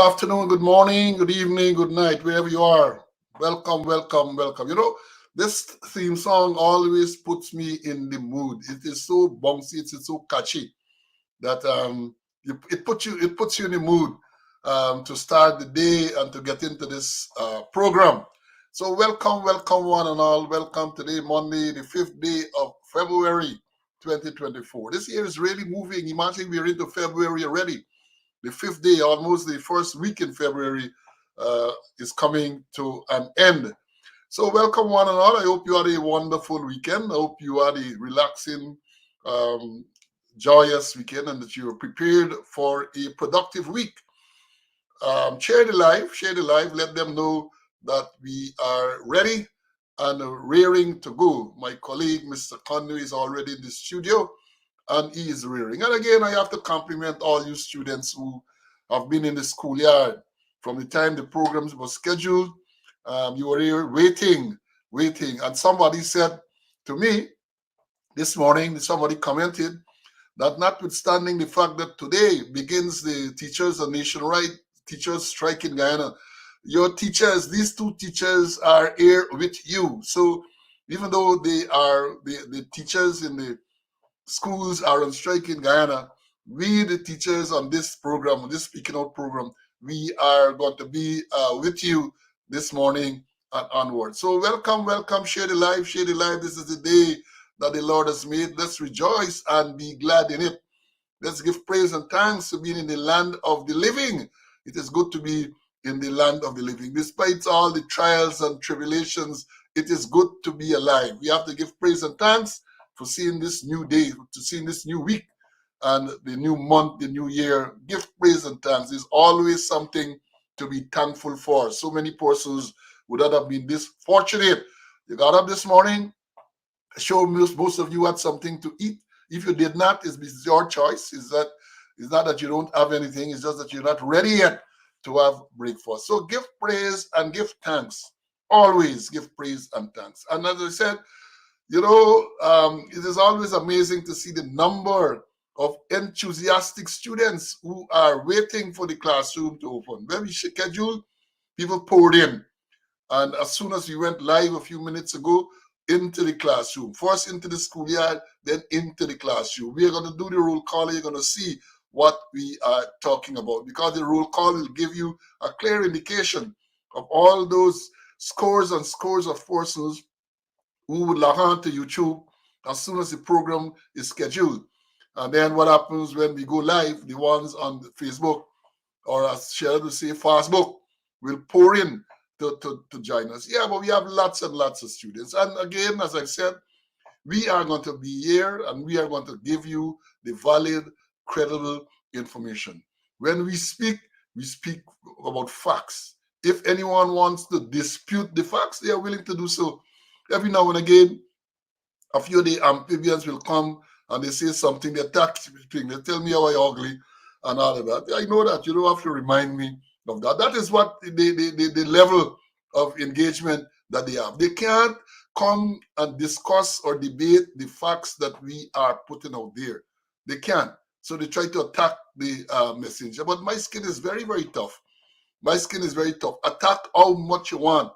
afternoon, good morning, good evening, good night, wherever you are. Welcome, welcome, welcome. This theme song always puts me in the mood. It is so bouncy, it's so catchy that it puts you in the mood to start the day and to get into this program. So welcome, welcome one and all. Welcome today, Monday, the 5th day of February 2024. This year is really moving. Imagine we're into February already. The 5th day, almost the first week in February, is coming to an end. So welcome one and all. I hope you had a wonderful weekend. I hope you had a relaxing, um, joyous weekend and that you are prepared for a productive week. Share the life, let them know that we are ready and rearing to go. My colleague, Mr. Conway, is already in the studio and he is rearing. And again, I have to compliment all you students who have been in the schoolyard from the time the programs were scheduled. You were here waiting, waiting. And somebody said to me this morning, somebody commented that notwithstanding the fact that today begins the teachers and nationwide teachers strike in Guyana, your teachers, these two teachers are here with you. So even though they are the teachers in the schools are on strike in Guyana, we, the teachers on this program, on this Speaking Out program, we are going to be with you this morning and onward. So welcome, welcome, share the life, share the life. This is the day that the Lord has made. Let's rejoice and be glad in it. Let's give praise and thanks to being in the land of the living. It is good to be in the land of the living. Despite all the trials and tribulations, it is good to be alive. We have to give praise and thanks for seeing this new day, to seeing this new week and the new month, the new year. Give praise and thanks. There's always something to be thankful for. So many persons would not have been this fortunate. You got up this morning, sure most of you had something to eat. If you did not, it's your choice. It's not that you don't have anything, it's just that you're not ready yet to have breakfast. So give praise and give thanks. Always give praise and thanks. And as I said, it is always amazing to see the number of enthusiastic students who are waiting for the classroom to open. When we scheduled, people poured in. And as soon as we went live a few minutes ago, into the classroom, first into the schoolyard, then into the classroom. We are going to do the roll call. You're going to see what we are talking about because the roll call will give you a clear indication of all those scores and scores of persons who would log on to YouTube as soon as the program is scheduled. And then what happens when we go live, the ones on Facebook, or as Cheryl would say, Facebook, will pour in to join us. Yeah, but we have lots and lots of students. And again, as I said, we are going to be here and we are going to give you the valid, credible information. When we speak about facts. If anyone wants to dispute the facts, they are willing to do so. Every now and again, a few of the amphibians will come and they say something, they attack thing, they tell me how I ugly and all of that. I know that. You don't have to remind me of that. That is what the level of engagement that they have. They can't come and discuss or debate the facts that we are putting out there. They can't. So they try to attack the messenger. But my skin is very, very tough. My skin is very tough. Attack how much you want.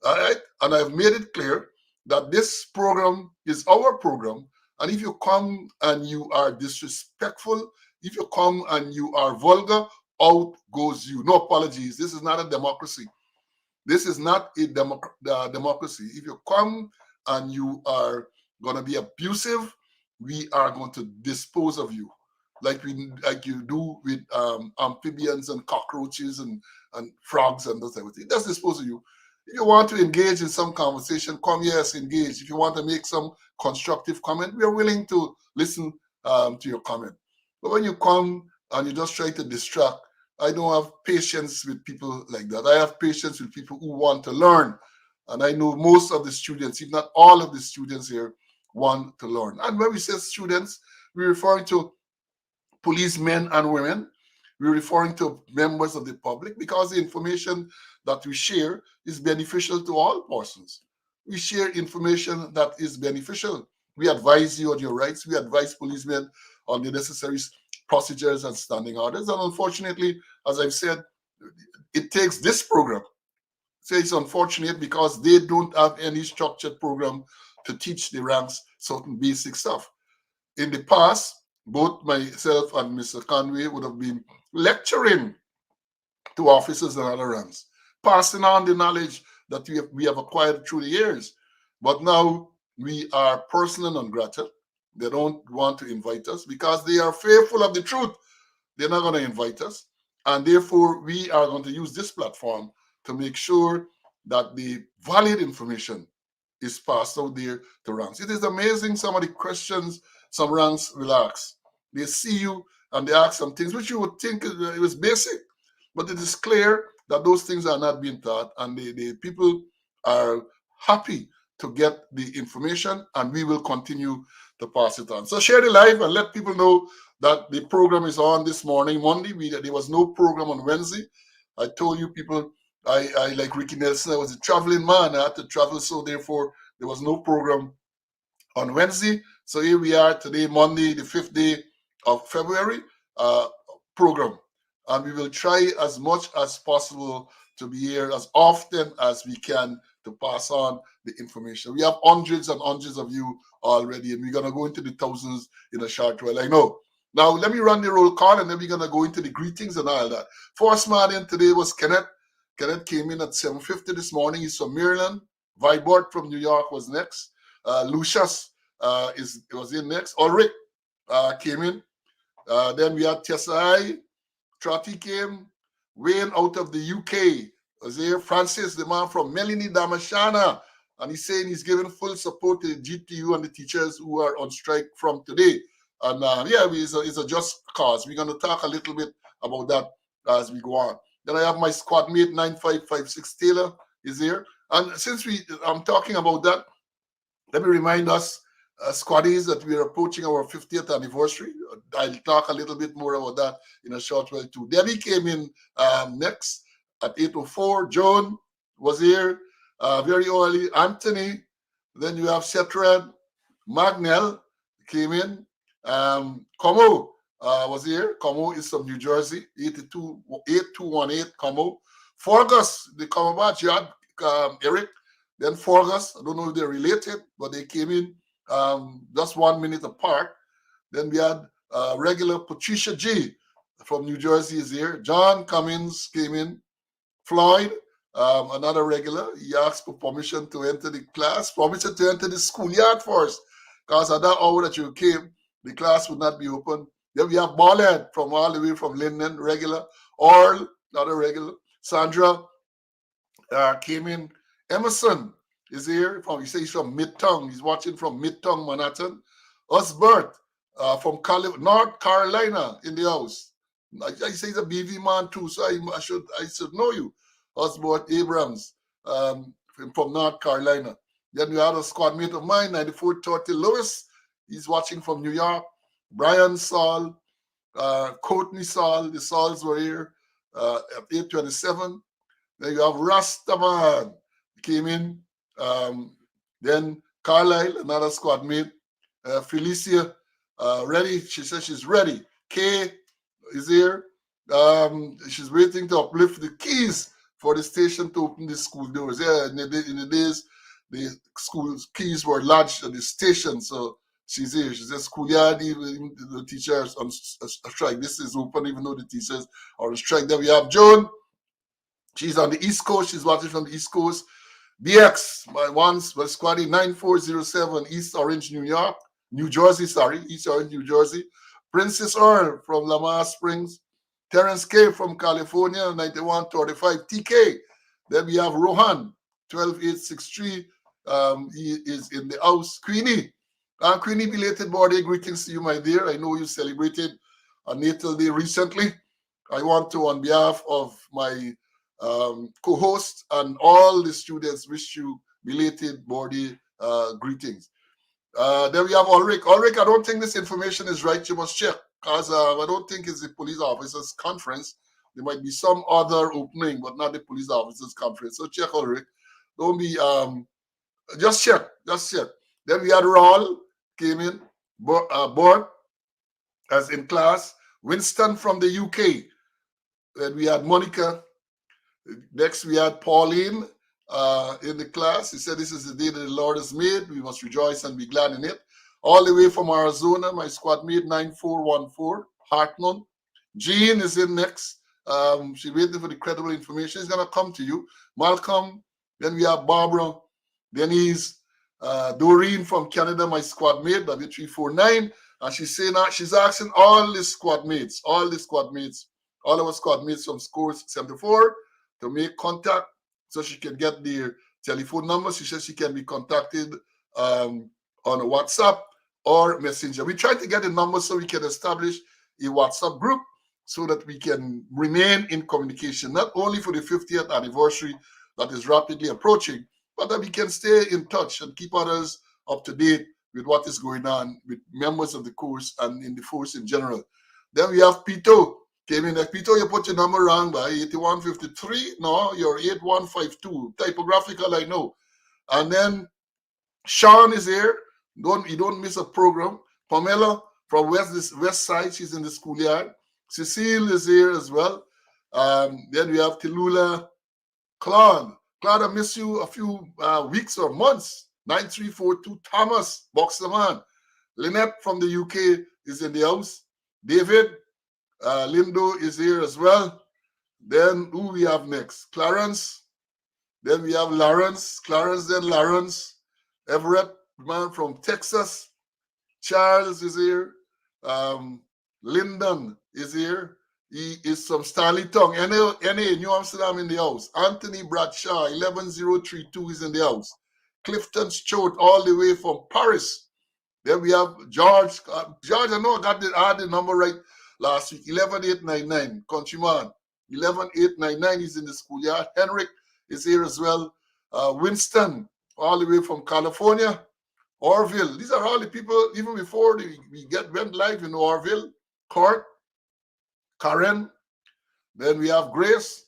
All right? And I've made it clear that this program is our program. And if you come and you are disrespectful, if you come and you are vulgar, out goes you. No apologies. This is not a democracy. This is not a democracy. If you come and you are going to be abusive, we are going to dispose of you, like you do with amphibians and cockroaches and frogs and those type of things. Let's dispose of you. If you want to engage in some conversation, come, yes, engage. If you want to make some constructive comment, we are willing to listen to your comment. But when you come and you just try to distract, I don't have patience with people like that. I have patience with people who want to learn. And I know most of the students, if not all of the students here, want to learn. And when we say students, we're referring to policemen and women. We're referring to members of the public because the information that we share is beneficial to all persons. We share information that is beneficial. We advise you on your rights. We advise policemen on the necessary procedures and standing orders. And unfortunately, as I've said, it takes this program. So it's unfortunate because they don't have any structured program to teach the ranks certain basic stuff. In the past, both myself and Mr. Conway would have been lecturing to officers and other ranks, passing on the knowledge that we have acquired through the years. But now we are persona non grata. They don't want to invite us because they are fearful of the truth. They're not going to invite us. And therefore, we are going to use this platform to make sure that the valid information is passed out there to ranks. It is amazing some of the questions some ranks will ask. They see you and they ask some things which you would think it was basic, but it is clear that those things are not being taught, and the people are happy to get the information, and we will continue to pass it on. So share the live and let people know that the program is on this morning, Monday. There was no program on Wednesday. I told you people, I like Ricky Nelson, I was a traveling man. I had to travel, so therefore there was no program on Wednesday. So here we are today, Monday, the 5th day of February, program. And we will try as much as possible to be here as often as we can to pass on the information. We have hundreds and hundreds of you already, and we're going to go into the thousands in a short while, I know. Now, let me run the roll call, and then we're going to go into the greetings and all that. First man in today was Kenneth. Kenneth came in at 7:50 this morning. He's from Maryland. Vibert from New York was next. Lucius was in next. Ulrich came in. Then we had Tessai. Trotty came. Wayne out of the UK was here. Francis, the man from Melanie Damashana. And he's saying he's giving full support to the GTU and the teachers who are on strike from today. And it's a just cause. We're going to talk a little bit about that as we go on. Then I have my squad mate, 9556 Taylor, is here. And since I'm talking about that, let me remind us, squaddies, that we are approaching our 50th anniversary. I'll talk a little bit more about that in a short while too. Debbie came in next at 8:04. Joan was here very early. Anthony. Then you have Setran. Magnell came in. Como was here. Como is from New Jersey. 8218 Como. Forgus, the Como batch. You had Eric. Then Forgus, I don't know if they're related, but they came in just 1 minute apart. Then we had regular Patricia G from New Jersey is here. John Cummins came in. Floyd, another regular. He asked for permission to enter the class, permission to enter the schoolyard first, because at that hour that you came, the class would not be open. Then we have Ballhead from all the way from Linden, regular. Earl, another regular. Sandra came in. Emerson is here. He says he's from Midtown. He's watching from Midtown, Manhattan. Osbert from North Carolina in the house. I say he's a BV man too, so I should know you. Osbert Abrams from North Carolina. Then we had a squad mate of mine, 9430 Lewis. He's watching from New York. Brian Saul, Courtney Saul. The Sauls were here at 827. Then you have Rastaman came in. Then Carlisle, another squad mate. Felicia, ready. She says she's ready. Kay is here. She's waiting to uplift the keys for the station to open the school doors. Yeah, in the days, the school keys were lodged at the station, so she's here. She says schoolyard, even the teachers on strike. This is open, even though the teachers are on strike. Then we have Joan. She's on the East Coast. She's watching from the East Coast. BX, my ones was squaddy 9407 East Orange, New Jersey, East Orange, New Jersey. Princess Earl from Lamar Springs. Terrence K from California, 9135 TK. Then we have Rohan, 12863. He is in the house. Queenie. Queenie, belated birthday greetings to you, my dear. I know you celebrated a natal day recently. I want to, on behalf of my co-host and all the students, wish you belated birthday greetings. Then we have Ulrich. Ulrich, I don't think this information is right. You must check, because I don't think it's the police officers conference. There might be some other opening, but not the police officers conference. So check, Ulrich. Don't be just check. Then we had Raul came in, board as in class. Winston from the UK. Then we had Monica Next, we had Pauline in the class. He said, "This is the day that the Lord has made. We must rejoice and be glad in it." All the way from Arizona, my squad mate 9414, Hartman. Jean is in next. She's waiting for the credible information. She's going to come to you. Malcolm. Then we have Barbara, Denise, Doreen from Canada, my squad mate, W349. And she's saying that she's asking all the squad mates, all our squad mates from Scores 74 to make contact so she can get their telephone number. She says she can be contacted on WhatsApp or Messenger. We try to get the number so we can establish a WhatsApp group so that we can remain in communication, not only for the 50th anniversary that is rapidly approaching, but that we can stay in touch and keep others up to date with what is going on with members of the course and in the force in general. Then we have Pito. Came in like, Pito, you put your number wrong by 8153. No, you're 8152. Typographical, I know. And then Sean is here. You don't miss a program. Pamela from west side, she's in the schoolyard. Cecile is here as well. Then we have Tilula. Claude, I miss you a few weeks or months. 9342 Thomas, Boxerman. Lynette from the UK is in the house. David, Lindo is here as well. Then who we have next? Clarence. Then we have Lawrence. Lawrence. Everett, man from Texas. Charles is here. Lyndon is here. He is from Stanley Tongue. NA, New Amsterdam in the house. Anthony Bradshaw, 11032 is in the house. Clifton Stewart, all the way from Paris. Then we have George. George, I know I had the number right last week. 11899, countryman. 11899 is in the schoolyard. Henrik is here as well. Winston, all the way from California. Orville. These are all the people, even before we went live in Orville. Court. Karen. Then we have Grace.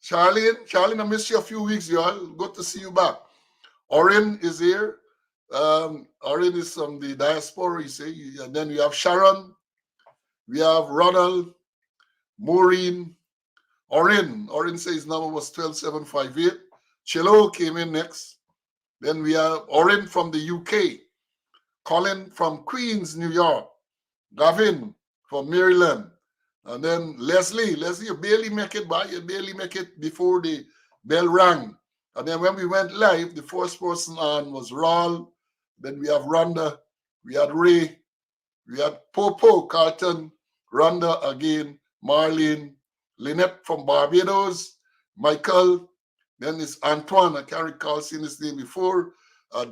Charlene, I missed you a few weeks, y'all. Good to see you back. Orin is here. Orin is from the diaspora, you see. And then we have Sharon. We have Ronald. Maureen. Orin says his number was 12758. Chilo came in next. Then we have Orin from the UK. Colin from Queens, New York. Gavin from Maryland. And then Leslie, you barely make it by, you barely make it before the bell rang. And then when we went live, the first person on was Raul. Then we have Rhonda, we had Ray, we had Popo, Carlton, Rhonda again, Marlene, Lynette from Barbados, Michael, then it's Antoine, I can't recall seeing his name before,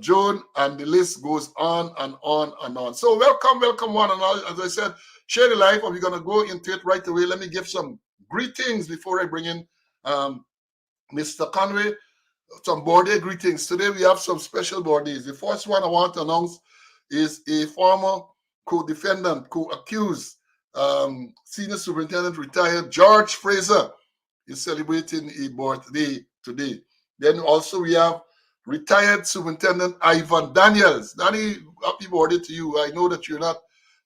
Joan, and the list goes on and on and on. So welcome one and all. As I said, share the life, and we're going to go into it right away. Let me give some greetings before I bring in Mr. Conway. Some birthday greetings. Today we have some special birthdays. The first one I want to announce is a former co-defendant, co-accused, senior superintendent retired George Fraser is celebrating a birthday today. Then also we have retired Superintendent Ivan Daniels. Danny, happy birthday to you. I know that you're not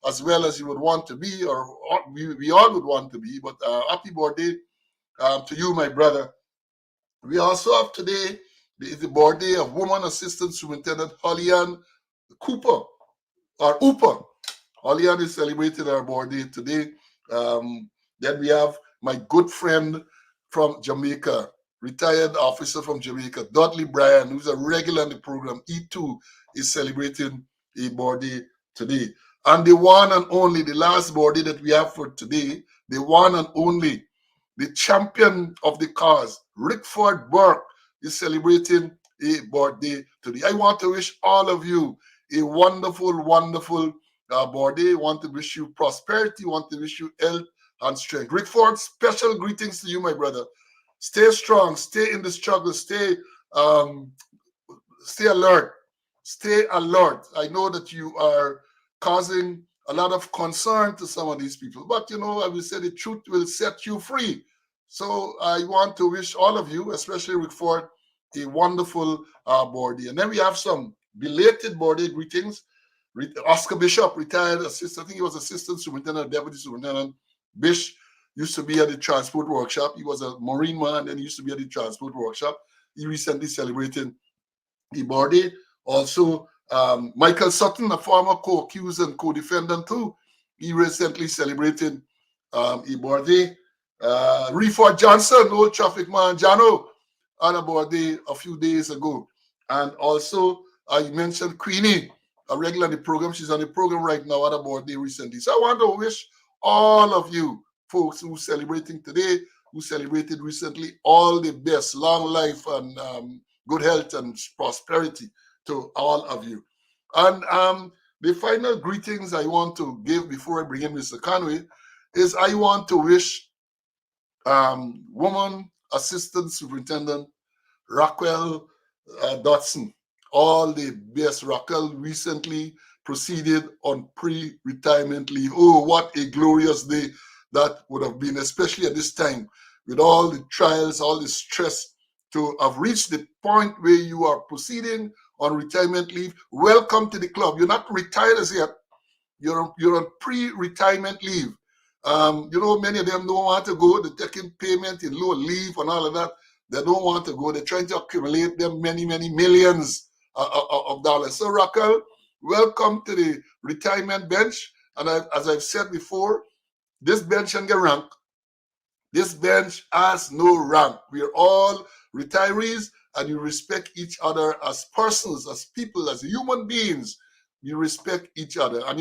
as well as you would want to be, or we all would want to be, but happy birthday to you, my brother. We also have today the birthday of Woman Assistant Superintendent Holly-Ann Cooper, or Ooper. Holly-Ann is celebrating her birthday today. Then we have my good friend from Jamaica, retired officer from Jamaica, Dudley Bryan, who's a regular in the program. E2 is celebrating a birthday today. And the one and only, the last birthday that we have for today, the one and only, the champion of the cause, Rickford Burke, is celebrating a birthday today. I want to wish all of you a wonderful, wonderful birthday. I want to wish you prosperity. I want to wish you health and strength. Rickford, special greetings to you, my brother. Stay strong. Stay in the struggle. Stay alert. Stay alert. I know that you are causing a lot of concern to some of these people, but you know, I will say the truth will set you free. So I want to wish all of you, especially Rickford, a wonderful birthday. And then we have some belated birthday greetings. Oscar Bishop, retired assistant, I think he was assistant superintendent, deputy superintendent. Bish used to be at the transport workshop. He was a Marine man, then he used to be at the transport workshop. He recently celebrated the birthday. Also, Michael Sutton, a former co-accused and co-defendant too, he recently celebrated a birthday. Reeford Johnson, old traffic man, Jano, had a birthday a few days ago. And also, I mentioned Queenie, a regular on the program. She's on the program right now, had a birthday recently. So I want to wish all of you folks who celebrating today, who celebrated recently, all the best, long life and good health and prosperity to all of you. And the final greetings I want to give before I bring in Mr. Conway is I want to wish Woman Assistant Superintendent Raquel Dotson all the best. Raquel recently proceeded on pre-retirement leave. Oh, what a glorious day that would have been, especially at this time, with all the trials, all the stress, to have reached the point where you are proceeding on retirement leave. Welcome to the club. You're not retired as yet. You're on pre-retirement leave. Many of them don't want to go. They're taking payment in lieu of leave and all of that. They don't want to go. They're trying to accumulate them many, many millions of dollars. So, Raquel, welcome to the retirement bench. And as I've said before, this bench can get rank. This bench has no rank. We are all retirees, and you respect each other as persons, as people, as human beings. You respect each other. And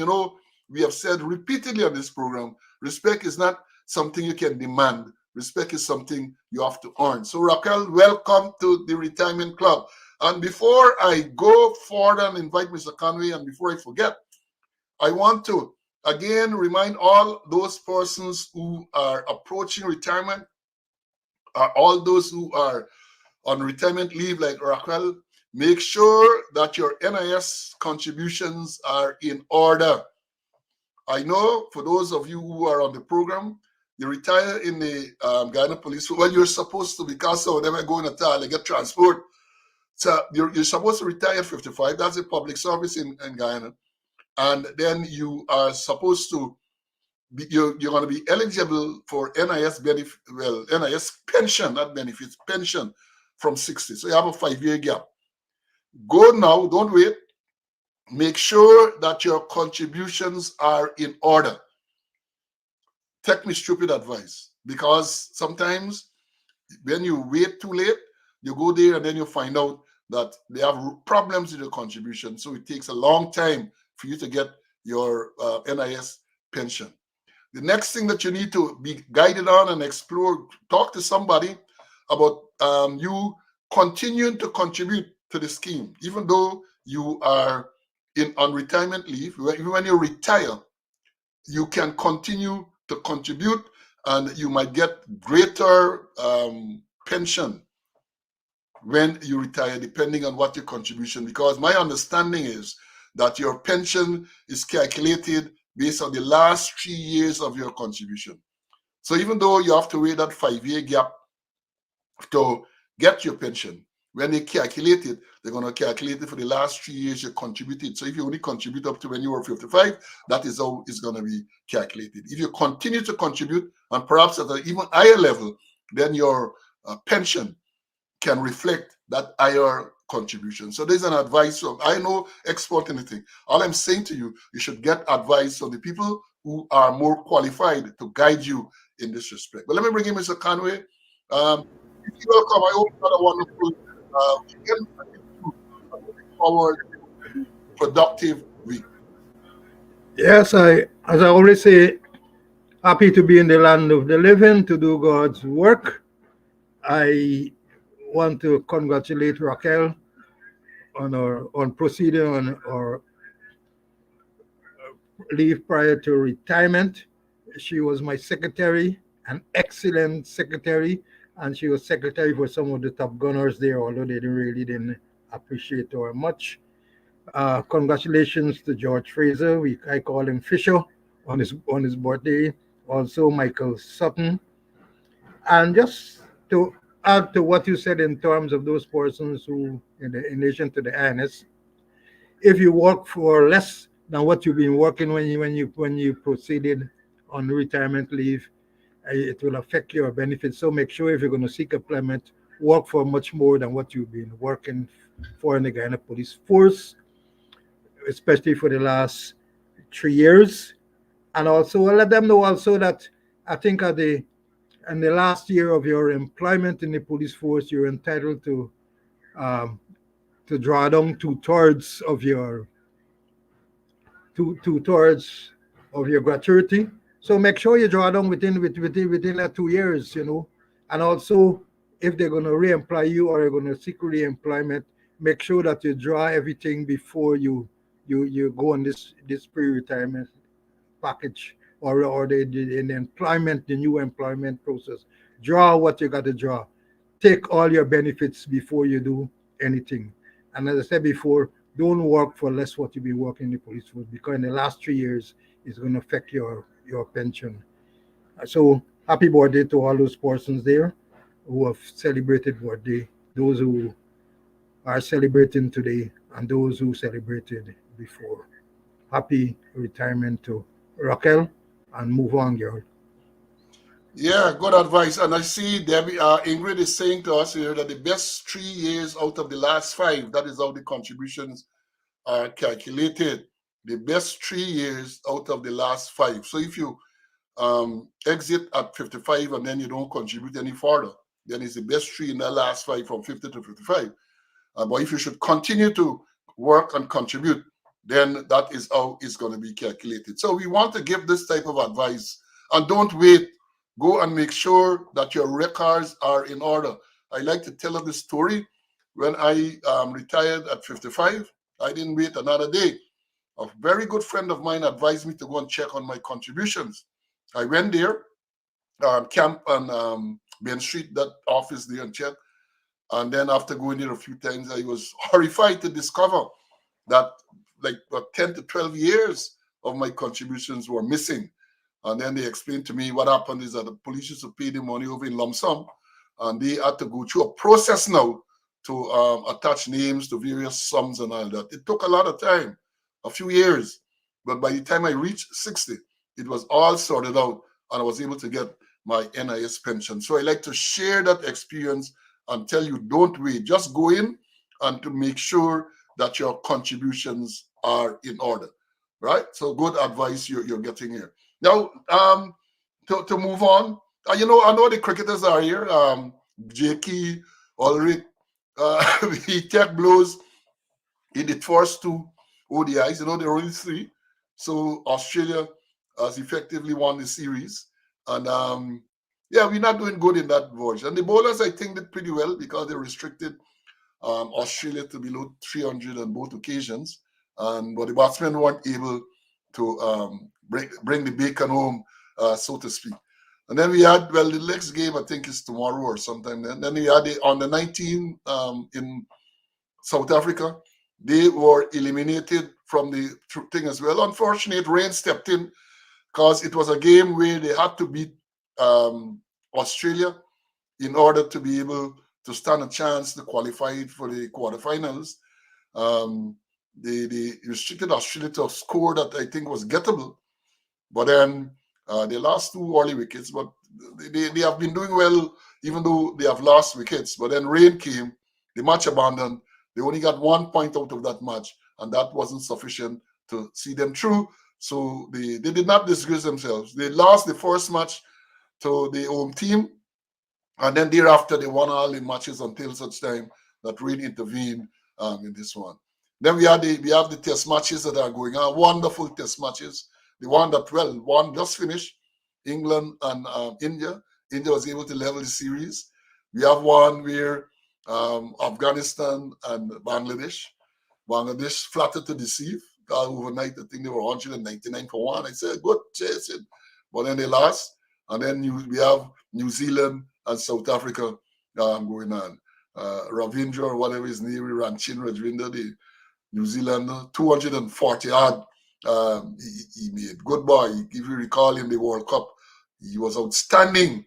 we have said repeatedly on this program, respect is not something you can demand. Respect is something you have to earn. So, Raquel, welcome to the Retirement Club. And before I go forward and invite Mr. Conway, and before I forget, I want to again remind all those persons who are approaching retirement, all those who are on retirement leave like Raquel, make sure that your NIS contributions are in order. I know for those of you who are on the program, you retire in the Guyana Police. Well, you're supposed to, because of them going to Natal, they get transport. So you're supposed to retire at 55. That's a public service in Guyana. And then you are supposed to be, you're going to be eligible for NIS benefit, well, NIS pension, not benefits, pension from 60. So you have a 5-year gap. Go now, don't wait. Make sure that your contributions are in order. Take me stupid advice, because sometimes when you wait too late, you go there and then you find out that they have problems with your contribution. So it takes a long time for you to get your NIS pension. The next thing that you need to be guided on and explore, talk to somebody about you continuing to contribute to the scheme, even though you are on retirement leave. Even when you retire, you can continue to contribute, and you might get greater pension when you retire, depending on what your contribution. Because my understanding is that your pension is calculated based on the last 3 years of your contribution. So even though you have to wait that 5-year gap to get your pension, when they calculate it, they're going to calculate it for the last 3 years you contributed. So if you only contribute up to when you were 55, that is how it's going to be calculated. If you continue to contribute, and perhaps at an even higher level, then your pension can reflect that higher contribution. So there's an advice. I know export anything. All I'm saying to you, you should get advice from the people who are more qualified to guide you in this respect. But let me bring in Mr. Conway. Welcome. I hope you had a wonderful weekend. I'm looking forward to a productive week. Yes, as I always say, happy to be in the land of the living to do God's work. I want to congratulate Raquel on proceeding on our leave prior to retirement. She was my secretary, an excellent secretary, and she was secretary for some of the top gunners there, although they didn't appreciate her much. Congratulations to George Fraser. I call him Fisher on his birthday. Also Michael Sutton. And just to add to what you said in terms of those persons who, in addition to the INS, if you work for less than what you've been working when you proceeded on retirement leave, it will affect your benefits. So make sure if you're going to seek employment, work for much more than what you've been working for in the Guyana Police Force, especially for the last 3 years. And also let them know also that I think at the in the last year of your employment in the police force, you're entitled um, to draw down two-thirds of your two thirds of your gratuity. So make sure you draw down within that 2 years, And also, if they're going to re-employ you or you're going to seek re-employment, make sure that you draw everything before you go on this pre-retirement package or in the employment, the new employment process. Draw what you got to draw. Take all your benefits before you do anything. And as I said before, don't work for less what you be working in the police force because in the last 3 years it's going to affect your pension. So happy birthday to all those persons there who have celebrated birthday, those who are celebrating today, and those who celebrated before. Happy retirement to Raquel, and move on, girl. Yeah, good advice. And I see Debbie, Ingrid is saying to us here that the best 3 years out of the last five, that is how the contributions are calculated. The best 3 years out of the last five. So if you exit at 55 and then you don't contribute any further, then it's the best three in the last five from 50 to 55. But if you should continue to work and contribute, then that is how it's going to be calculated. So we want to give this type of advice, and don't wait. Go and make sure that your records are in order. I like to tell the story. When I retired at 55, I didn't wait another day. A very good friend of mine advised me to go and check on my contributions. I went there, camp on Main Street, that office there, and check. And then after going there a few times, I was horrified to discover that like 10 to 12 years of my contributions were missing. And then they explained to me what happened is that the police used to pay the money over in lump sum, and they had to go through a process now to attach names to various sums and all that. It took a lot of time, a few years. But by the time I reached 60, it was all sorted out, and I was able to get my NIS pension. So I like to share that experience and tell you, don't wait. Just go in and to make sure that your contributions are in order, right? So good advice you're getting here. Now, to move on, I know the cricketers are here. Jakey, Ulrich, he kept blows in the first two ODIs. There are only three. So Australia has effectively won the series. And yeah, we're not doing good in that version. And the bowlers, I think, did pretty well because they restricted Australia to below 300 on both occasions. But the batsmen weren't able to bring the bacon home, so to speak. And then we had, well, the next game, I think, is tomorrow or sometime. Then we had on the 19 in South Africa. They were eliminated from the thing as well. Unfortunately, rain stepped in because it was a game where they had to beat Australia in order to be able to stand a chance to qualify for the quarterfinals. They restricted Australia to a score that I think was gettable, but then they lost two early wickets. But they have been doing well, even though they have lost wickets. But then rain came, the match abandoned. They only got 1 point out of that match, and that wasn't sufficient to see them through. So they did not disgrace themselves. They lost the first match to the home team, and then thereafter they won all the matches until such time that rain intervened in this one. Then we have the test matches that are going on. Wonderful test matches. The one that, well, one just finished, England and India. India was able to level the series. We have one where Afghanistan and Bangladesh. Bangladesh flattered to deceive. Overnight, I think they were 199 for one. I said, good chasing. But then they lost. And then we have New Zealand and South Africa going on. Ravindra, or whatever his name, Ranchin Rajvinder, the New Zealander, 240 odd he made. Good boy. If you recall him, the World Cup, he was outstanding.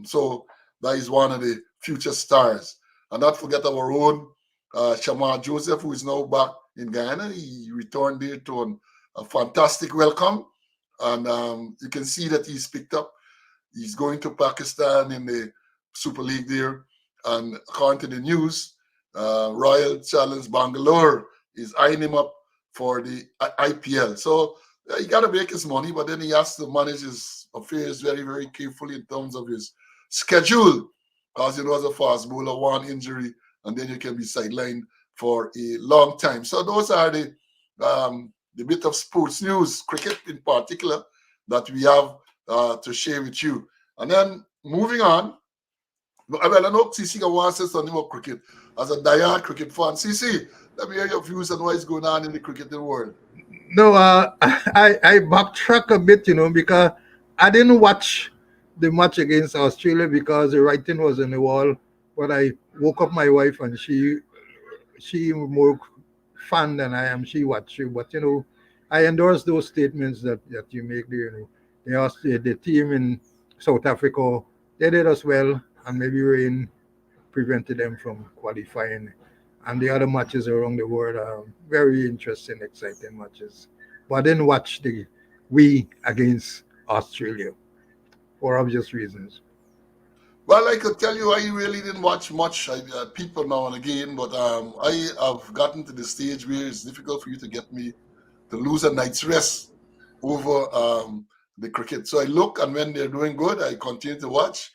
So that is one of the future stars. And not forget our own Shamar Joseph, who is now back in Guyana. He returned there to a fantastic welcome. And you can see that he's picked up. He's going to Pakistan in the Super League there. And according to the news, Royal Challenge Bangalore is eyeing him up for the IPL. So he got to make his money, but then he has to manage his affairs very, very carefully in terms of his schedule. Because, as a fast bowler, one injury, and then you can be sidelined for a long time. So those are the bit of sports news, cricket in particular, that we have to share with you. And then moving on, well, I know CC wants to say something about cricket. As a diehard cricket fan, CC, let me hear your views on what is going on in the cricketing world. No, I backtrack a bit, because I didn't watch the match against Australia because the writing was on the wall. But I woke up my wife and she more fan than I am. She watched you, but I endorse those statements that you make there. They asked the team in South Africa. They did us well, and maybe rain prevented them from qualifying. And the other matches around the world are very interesting, exciting matches. But I didn't watch the we against Australia for obvious reasons. Well, I could tell you I really didn't watch much. People now and again, but I have gotten to the stage where it's difficult for you to get me to lose a night's rest over the cricket. So I look, and when they're doing good, I continue to watch.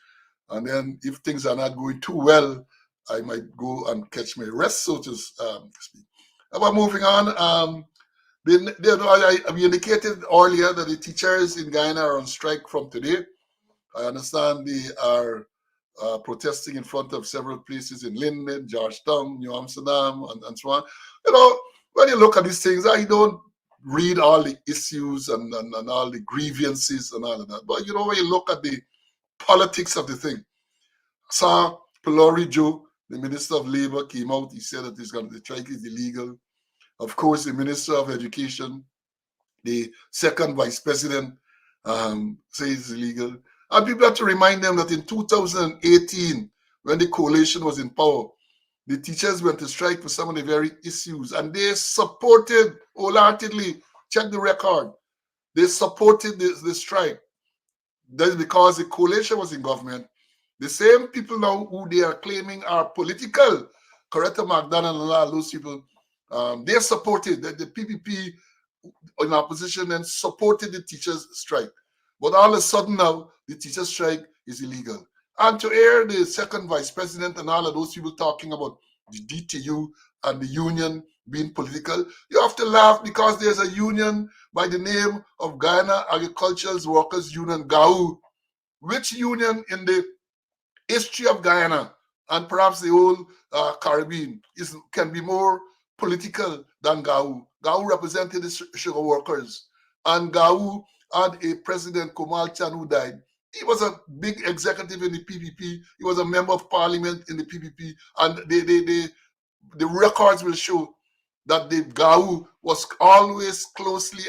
And then if things are not going too well, I might go and catch my rest, so to speak. But moving on, we indicated earlier that the teachers in Guyana are on strike from today. I understand they are protesting in front of several places in Linden, Georgetown, New Amsterdam, and so on. When you look at these things, I don't read all the issues and all the grievances and all of that. But when you look at the politics of the thing, Sir Pilori Joe, the Minister of Labour, came out. He said that the strike is illegal. Of course, the Minister of Education, the second Vice President, says it's illegal. And people have to remind them that in 2018, when the coalition was in power, the teachers went to strike for some of the very issues, and they supported wholeheartedly. Check the record. They supported the strike. That is because the coalition was in government. The same people now who they are claiming are political, Coretta McDonald and all those people, they supported the PPP in opposition and supported the teachers' strike. But all of a sudden now, the teachers' strike is illegal. And to hear the second vice president and all of those people talking about the DTU and the union being political, you have to laugh because there's a union by the name of Guyana Agricultural Workers Union, GAU. Which union in the history of Guyana and perhaps the whole Caribbean can be more political than GAU? GAU represented the sugar workers, and GAU had a president, Komal Chan, who died. He was a big executive in the PPP. He was a member of parliament in the PPP, and the records will show that the GAU was always closely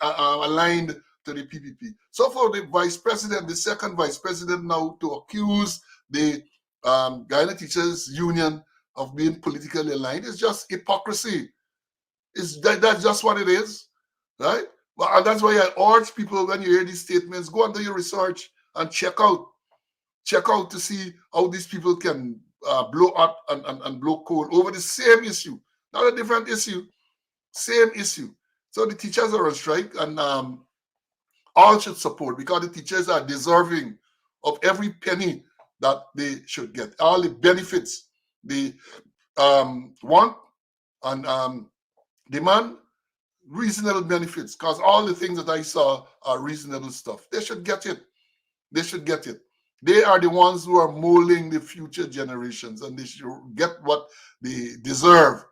aligned to the PPP. So for the vice president, the second vice president now to accuse the Guyana Teachers Union of being politically aligned is just hypocrisy. That's just what it is, right? Well, and that's why I urge people, when you hear these statements, go and do your research and check out to see how these people can blow up and blow coal over the same issue, not a different issue, same issue. So the teachers are on strike, and all should support, because the teachers are deserving of every penny that they should get, all the benefits they want and demand reasonable benefits, because all the things that I saw are reasonable stuff. They should get it. They should get it. They are the ones who are molding the future generations, and they should get what they deserve.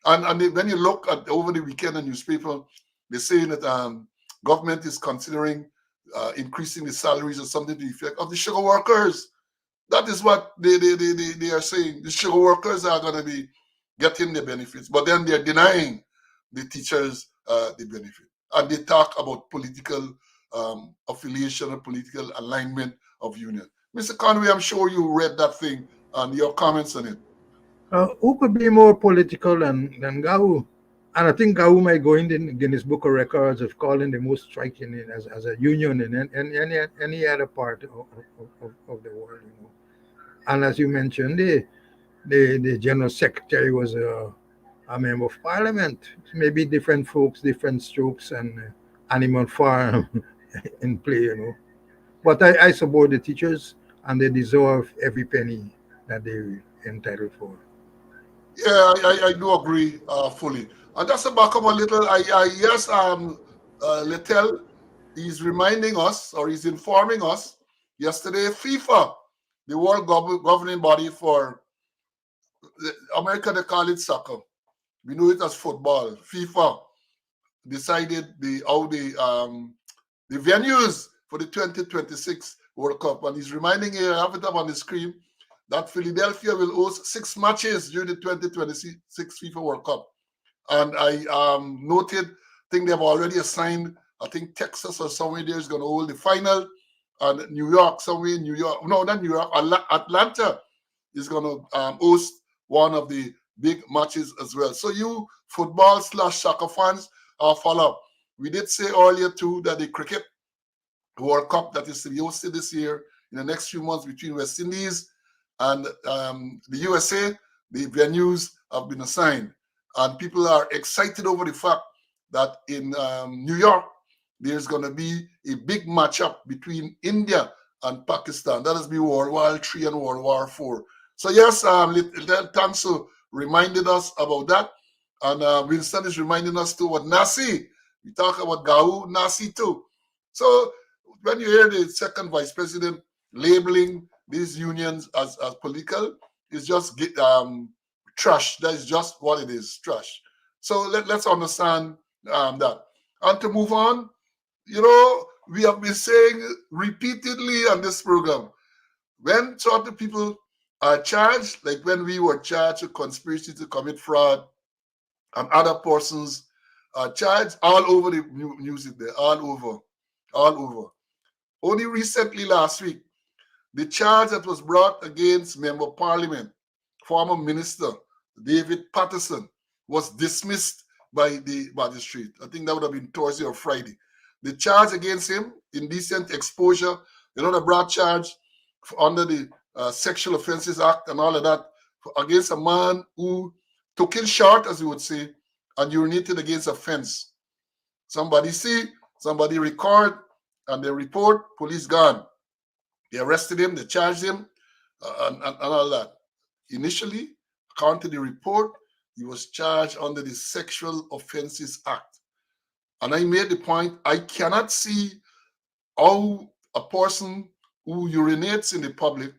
And when you look at over the weekend in newspaper, they're saying that government is considering increasing the salaries or something to the effect of the sugar workers. That is what they are saying. The sugar workers are going to be getting the benefits, but then they're denying the teachers the benefit. And they talk about political affiliation or political alignment of union. Mr. Conway, I'm sure you read that thing and your comments on it. Who could be more political than GAU? And I think Gaum might go in the Guinness Book of Records of calling the most striking as a union in any other part of the world. And as you mentioned, the General Secretary was a member of Parliament. Maybe different folks, different strokes, and animal farm in play. But I support the teachers, and they deserve every penny that they're entitled for. Yeah, I do agree fully. And just to back up a little, yes, Littell, he's reminding us, or he's informing us, yesterday FIFA, the world governing body for America, they call it soccer. We know it as football. FIFA decided the venues for the 2026 World Cup, and he's reminding you, I have it up on the screen, that Philadelphia will host 6 matches during the 2026 FIFA World Cup. And I noted, I think they've already assigned, I think Texas or somewhere there is going to hold the final, and New York, somewhere in New York, no, not New York, Atlanta is going to host one of the big matches as well. So you football/soccer fans, follow up. We did say earlier too that the cricket World Cup that is to be hosted this year in the next few months between West Indies and the USA, the venues have been assigned. And people are excited over the fact that in New York, there's going to be a big matchup between India and Pakistan. That has been World War III and World War IV. So yes, Tansu reminded us about that. And Winston is reminding us too about Nasi. We talk about Gau, Nasi too. So when you hear the second vice president labeling these unions as political, it's just trash. That is just what it is, trash. So let's understand that. And to move on, we have been saying repeatedly on this program, when certain people are charged, like when we were charged with conspiracy to commit fraud, and other persons are charged all over the music there, all over. Only recently last week, the charge that was brought against Member of Parliament, former Minister David Patterson, was dismissed by the magistrate. I think that would have been Thursday or Friday. The charge against him, indecent exposure, the broad charge under the Sexual Offences Act and all of that, against a man who took in short, as you would say, and urinated against a fence. Somebody see, somebody record, and they report, police gone. They arrested him, they charged him, and all that. Initially, according to the report, he was charged under the Sexual Offences Act. And I made the point, I cannot see how a person who urinates in the public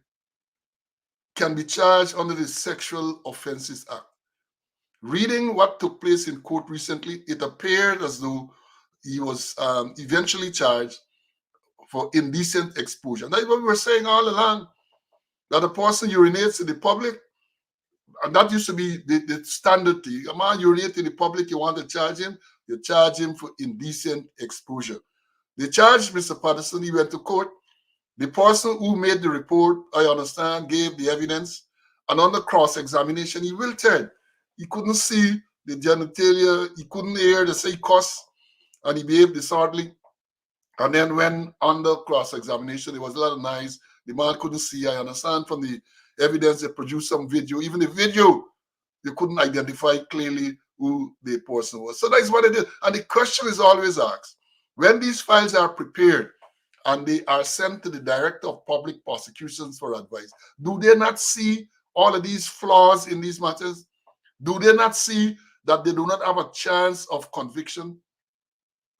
can be charged under the Sexual Offences Act. Reading what took place in court recently, it appeared as though he was eventually charged for indecent exposure. And that's what we were saying all along, that a person urinates in the public, and that used to be the standard thing. A man urinates in the public, you want to charge him, you charge him for indecent exposure. They charged Mr. Patterson, he went to court. The person who made the report, I understand, gave the evidence, and on the cross-examination, he wilted. He couldn't see the genitalia, he couldn't hear the say cuss, and he behaved disorderly. And then when under cross-examination, there was a lot of noise. The man couldn't see. I understand from the evidence they produced some video. Even the video, they couldn't identify clearly who the person was. So that's what it is. And the question is always asked, when these files are prepared and they are sent to the Director of Public Prosecutions for advice, do they not see all of these flaws in these matters? Do they not see that they do not have a chance of conviction?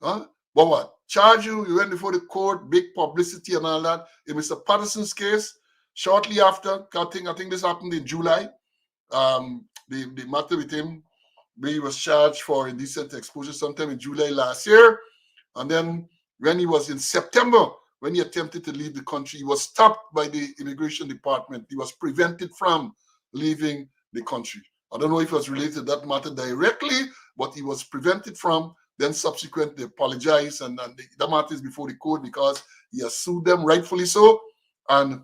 Huh? But what? Charge you went before the court, big publicity and all that. In Mr. Patterson's case, shortly after, I think this happened in July, the matter with him, where he was charged for indecent exposure sometime in July last year. And then when he was in September, when he attempted to leave the country, he was stopped by the immigration department. He was prevented from leaving the country. I don't know if it was related to that matter directly, but he was prevented from. Then subsequently they apologized, and the matter is before the court because he has sued them, rightfully so, and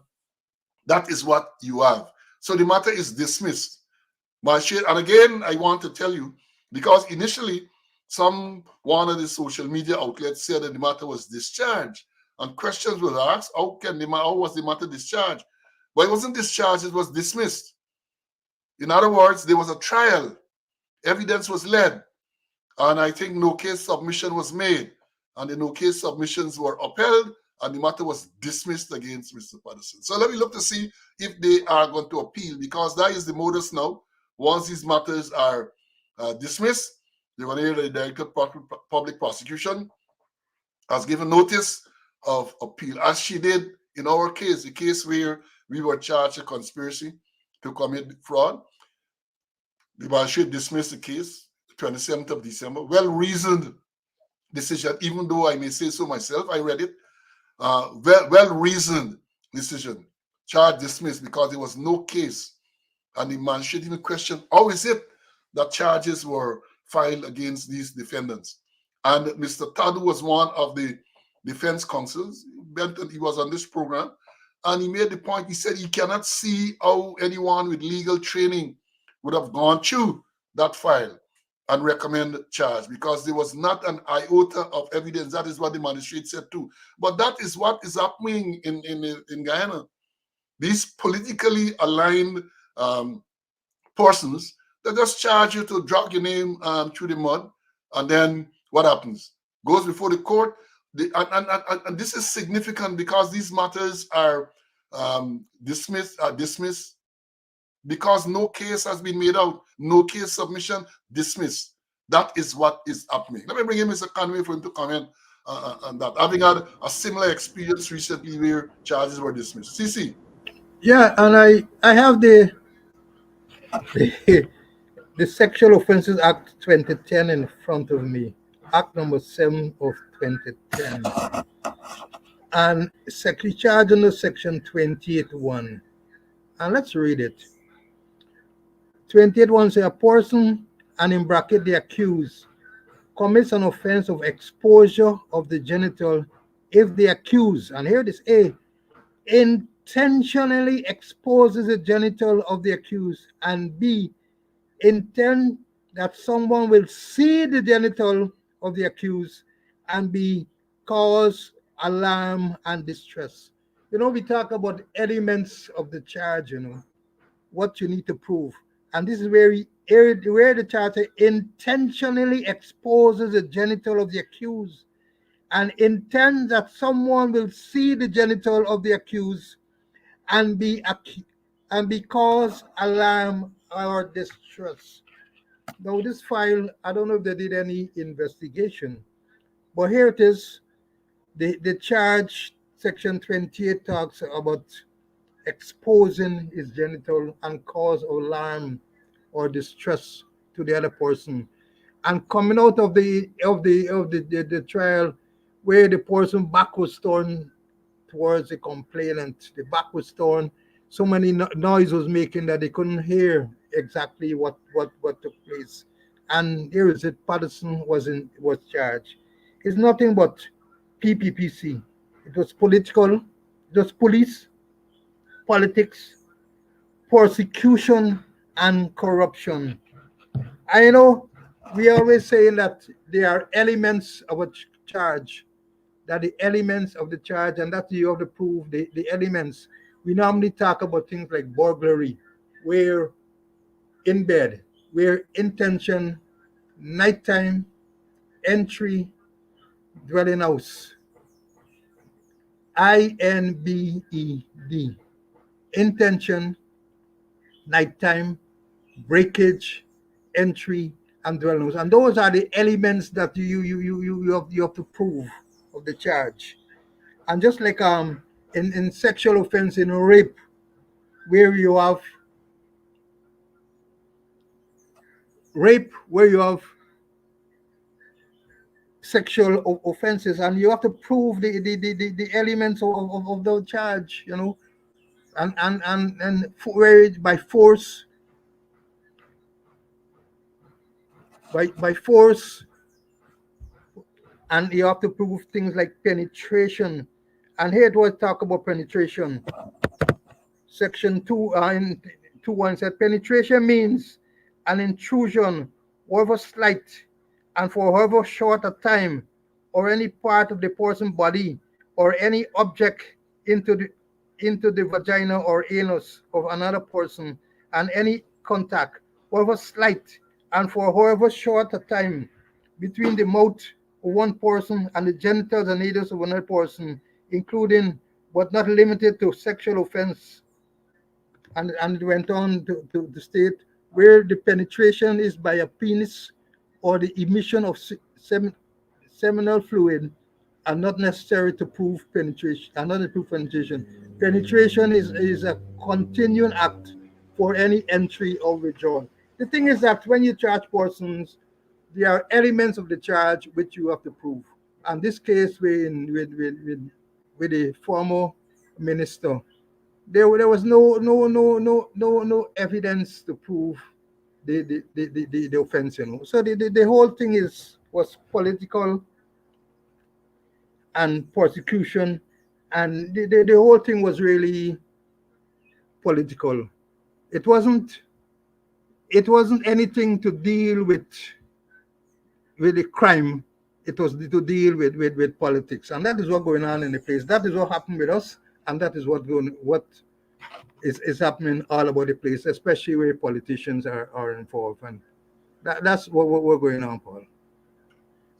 that is what you have. So the matter is dismissed. And again, I want to tell you Because initially, some one of the social media outlets said that the matter was discharged, and questions were asked: how was the matter discharged? But it wasn't discharged; it was dismissed. In other words, there was a trial, evidence was led, and I think no case submission was made, and the no case submissions were upheld, and the matter was dismissed against Mr. Patterson. So let me look to see if they are going to appeal, because that is the modus now. Once these matters are dismissed, they're going to hear the Director of Public Prosecution has given notice of appeal, as she did in our case, the case where we were charged with conspiracy to commit fraud. The magistrate dismissed the case 27th of December. Well-reasoned decision, even though I may say so myself, I read it. Well-reasoned decision. Charge dismissed because there was no case. And the magistrate even questioned, how is it that charges were filed against these defendants? And Mr. Tadu was one of the defense counsels. Benton, he was on this program, and he made the point. He said he cannot see how anyone with legal training would have gone through that file and recommend charge, because there was not an iota of evidence. That is what the magistrate said too. But that is what is happening in Guyana. These politically aligned persons, they just charge you to drag your name through the mud, and then what happens? Goes before the court. And this is significant because these matters are dismissed because no case has been made out, no case submission, dismissed. That is what is happening. Let me bring in Mr. Conway for him to comment on that. Having had a similar experience recently where charges were dismissed. CC. Yeah, and I have the the Sexual Offences Act 2010 in front of me, Act number 7 of 2010, and charge under Section 28.1. And let's read it. 28.1 says a person, and in bracket the accused, commits an offense of exposure of the genital if the accused, and here it is, A, intentionally exposes the genital of the accused, and B, intend that someone will see the genital of the accused and be cause alarm and distress. We talk about elements of the charge, what you need to prove. And this is where the charge intentionally exposes the genital of the accused and intends that someone will see the genital of the accused and be cause alarm or distress. Now, this file, I don't know if they did any investigation, but here it is. The charge, Section 28, talks about exposing his genital and cause alarm or distress to the other person. And coming out of the trial, where the person back was turned towards the complainant, the back was turned, so many noise was making that they couldn't hear exactly what took place. And here is it, Patterson was charged. It's nothing but PPPC. It was political, it was police, politics, persecution, and corruption. I know we always saying that there are elements of a charge, that the elements of the charge, and that you have to prove the elements. We normally talk about things like burglary, where in bed, where intention, nighttime, entry, dwelling house, INBED, intention, nighttime, breakage, entry, and dwelling house. And those are the elements that you have to prove of the charge. And just like in sexual offense, in rape, where you have sexual offenses, and you have to prove the elements of the charge, where by force, by force, and you have to prove things like penetration. And here it was talk about penetration. Section 2 in 2.1 said penetration means an intrusion however slight, and for however short a time, or any part of the person's body, or any object into the vagina or anus of another person, and any contact, however slight, and for however short a time, between the mouth of one person and the genitals and anus of another person, including but not limited to sexual offense. And it went on to state where the penetration is by a penis or the emission of seminal fluid are not necessary to prove penetration. Are not to prove penetration. Penetration is a continuing act for any entry or withdrawal. The thing is that when you charge persons, there are elements of the charge which you have to prove. And this case with the former minister, there was no evidence to prove the offense, you know. So the whole thing was political and persecution, and the whole thing was really political. It wasn't anything to deal with the crime. It was to deal with politics, and that is what going on in the place. That is what happened with us, and that is what is happening all over the place, especially where politicians are involved, and that's what we're going on, Paul.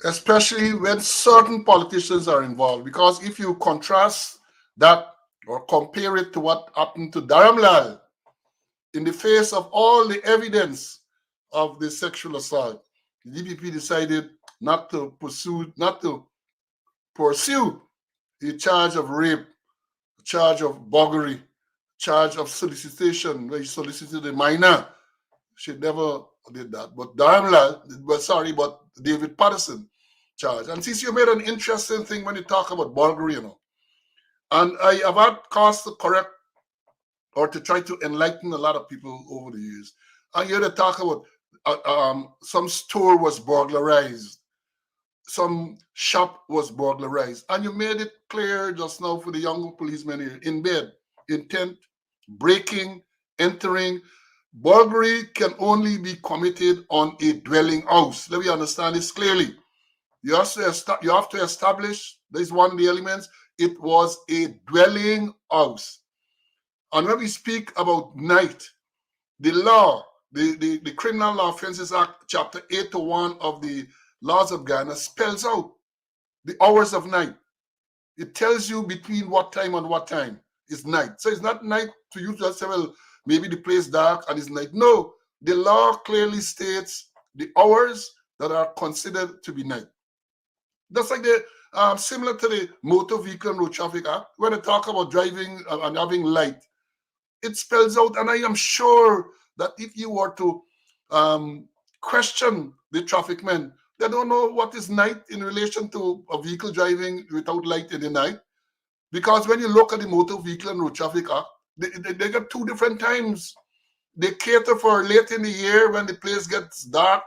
Especially when certain politicians are involved. Because if you contrast that or compare it to what happened to Dharamlal, in the face of all the evidence of the sexual assault, the DPP decided not to pursue the charge of rape, charge of buggery, charge of solicitation, where he solicited a minor. She never did that. But but David Patterson charge. And since you made an interesting thing when you talk about buggery, you know, and I have had cause to correct or to try to enlighten a lot of people over the years. And you had to talk about some store was burglarized, some shop was burglarized, and you made it clear just now for the young policemen here in bed, intent, breaking, entering. Burglary can only be committed on a dwelling house. Let me understand this clearly. You have to establish, there's one of the elements, it was a dwelling house. And when we speak about night, the law, the Criminal Law Offences Act, Chapter 801 of the laws of Ghana spells out the hours of night. It tells you between what time and what time is night. So it's not night to you to say, well, maybe the place dark and it's night. No, the law clearly states the hours that are considered to be night. That's like similar to the Motor Vehicle and Road Traffic Act, when they talk about driving and having light. It spells out, and I am sure that if you were to question the traffic men, they don't know what is night in relation to a vehicle driving without light in the night. Because when you look at the Motor Vehicle and Road Traffic Act, they got two different times. They cater for late in the year when the place gets dark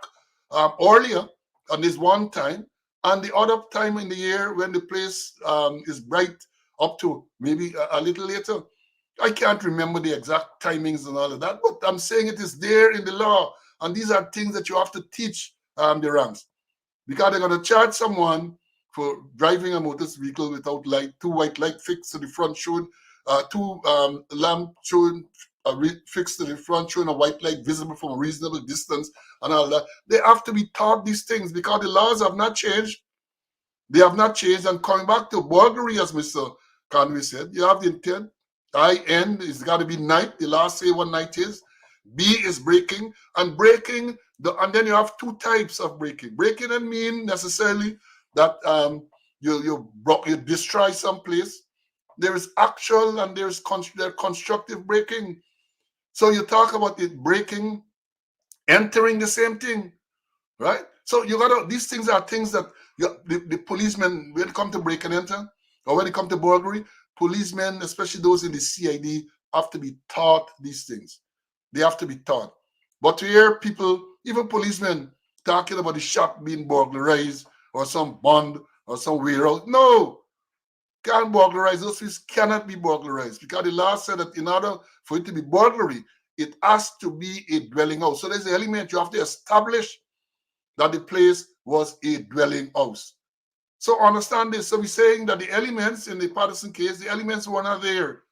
earlier, and there's one time, and the other time in the year when the place is bright up to maybe a little later. I can't remember the exact timings and all of that, but I'm saying it is there in the law. And these are things that you have to teach the ranks. Because they're going to charge someone for driving a motor vehicle without light, two white light fixed to the front showing, two lamp showing fixed to the front showing a white light visible from a reasonable distance and all that. They have to be taught these things because the laws have not changed. They have not changed. And coming back to burglary, as Mr. Conway said, you have the intent. IN is got to be night. The last say what night is. B is breaking. And breaking, and then you have two types of breaking. Breaking doesn't mean necessarily that you destroy some place. There is actual and there's constructive breaking. So you talk about it breaking, entering the same thing, right? So you gotta. These things are things that the policemen, when it come to break and enter, or when it come to burglary, policemen, especially those in the CID, have to be taught these things. They have to be taught. But to hear people, even policemen, talking about the shop being burglarized or some bond or some warehouse, no, can't burglarize. Those things cannot be burglarized because the law said that in order for it to be burglary, it has to be a dwelling house. So there's an element you have to establish that the place was a dwelling house. So understand this. So we're saying that the elements in the Patterson case, the elements were not there.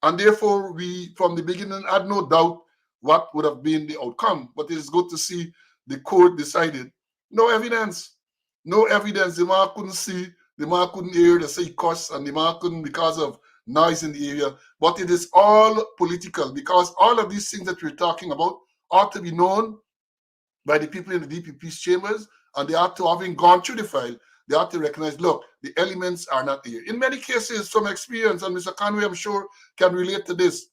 And therefore, we, from the beginning, had no doubt what would have been the outcome. But it's good to see the court decided no evidence. No evidence. The man couldn't see, the man couldn't hear, they say he cursed, and the man couldn't because of noise in the area. But it is all political because all of these things that we're talking about ought to be known by the people in the DPP's chambers, and they ought to, having gone through the file, they ought to recognize, look, the elements are not here. In many cases, from experience, and Mr. Conway, I'm sure, can relate to this.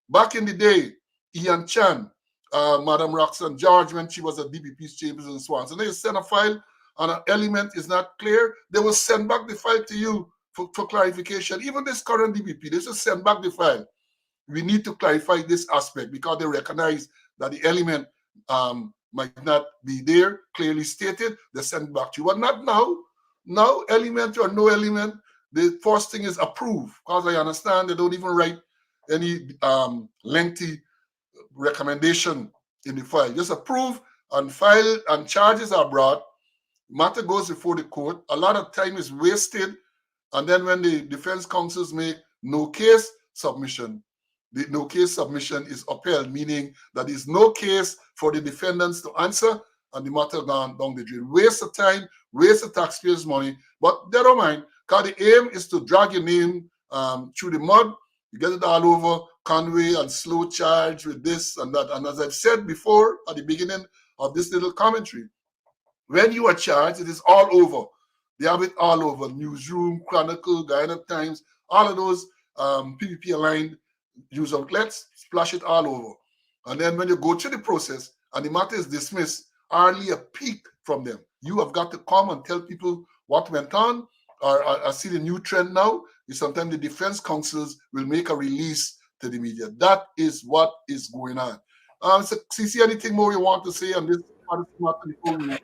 Back in the day, Ian Chan, Madam Roxanne George, when she was at DPP's chambers and so on, so they send a file and an element is not clear, they will send back the file to you for clarification. Even this current DPP, they just send back the file. We need to clarify this aspect because they recognize that the element might not be there, clearly stated, they send back to you. But not now. Now, element or no element, the first thing is approve, because I understand they don't even write any lengthy recommendation in the file. Just approve and file, and charges are brought. Matter goes before the court. A lot of time is wasted. And then when the defense counsels make no case submission, the no case submission is upheld, meaning that there is no case for the defendants to answer, and the matter gone down the drain. Waste of time, waste of taxpayers' money, but they don't mind, because the aim is to drag your name through the mud. You get it all over, Conway and slow charge with this and that. And as I've said before at the beginning of this little commentary, when you are charged, it is all over. They have it all over. Newsroom, Chronicle, Guyana Times, all of those PPP-aligned news outlets, splash it all over. And then when you go through the process and the matter is dismissed, hardly a peek from them. You have got to come and tell people what went on. Or I see the new trend now is sometimes the defense counsels will make a release to the media. That is what is going on. So, CC, anything more you want to say on this matter before we...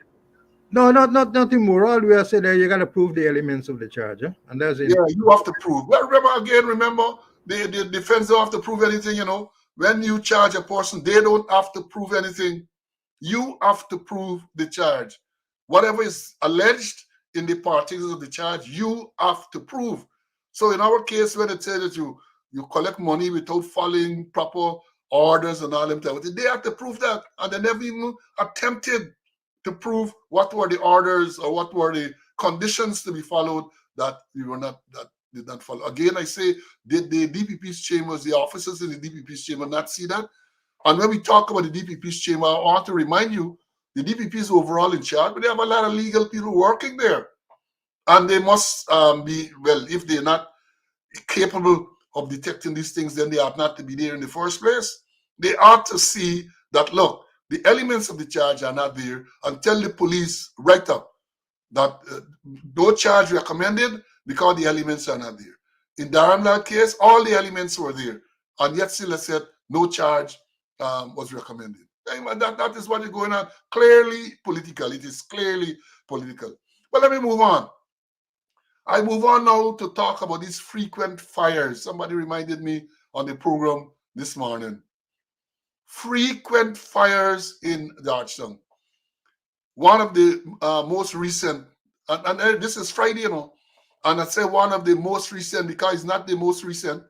No, nothing more. All we are saying that you gotta prove the elements of the charge, and that's it. Yeah, you have to prove. Well, remember, the defense don't have to prove anything, When you charge a person, they don't have to prove anything. You have to prove the charge. Whatever is alleged in the particulars of the charge, you have to prove. So in our case, when it says that you collect money without following proper orders and all them, they have to prove that. And they never even attempted to prove what were the orders or what were the conditions to be followed that did not follow. Again, I say, did the DPP's chambers, the officers in the DPP's chamber not see that? And when we talk about the DPP's chamber, I want to remind you, the DPP is overall in charge, but they have a lot of legal people working there. And they must be, well, if they're not capable of detecting these things, then they ought not to be there in the first place. They ought to see that, look, the elements of the charge are not there, and tell the police right up that no charge recommended because the elements are not there. In Darren case, all the elements were there, and yet still I said no charge was recommended. That is what is going on. Clearly political. It is clearly political. But let me move on. I move on now to talk about these frequent fires. Somebody reminded me on the program this morning. Frequent fires in Georgetown. One of the most recent, and this is Friday, and I say one of the most recent because it's not the most recent.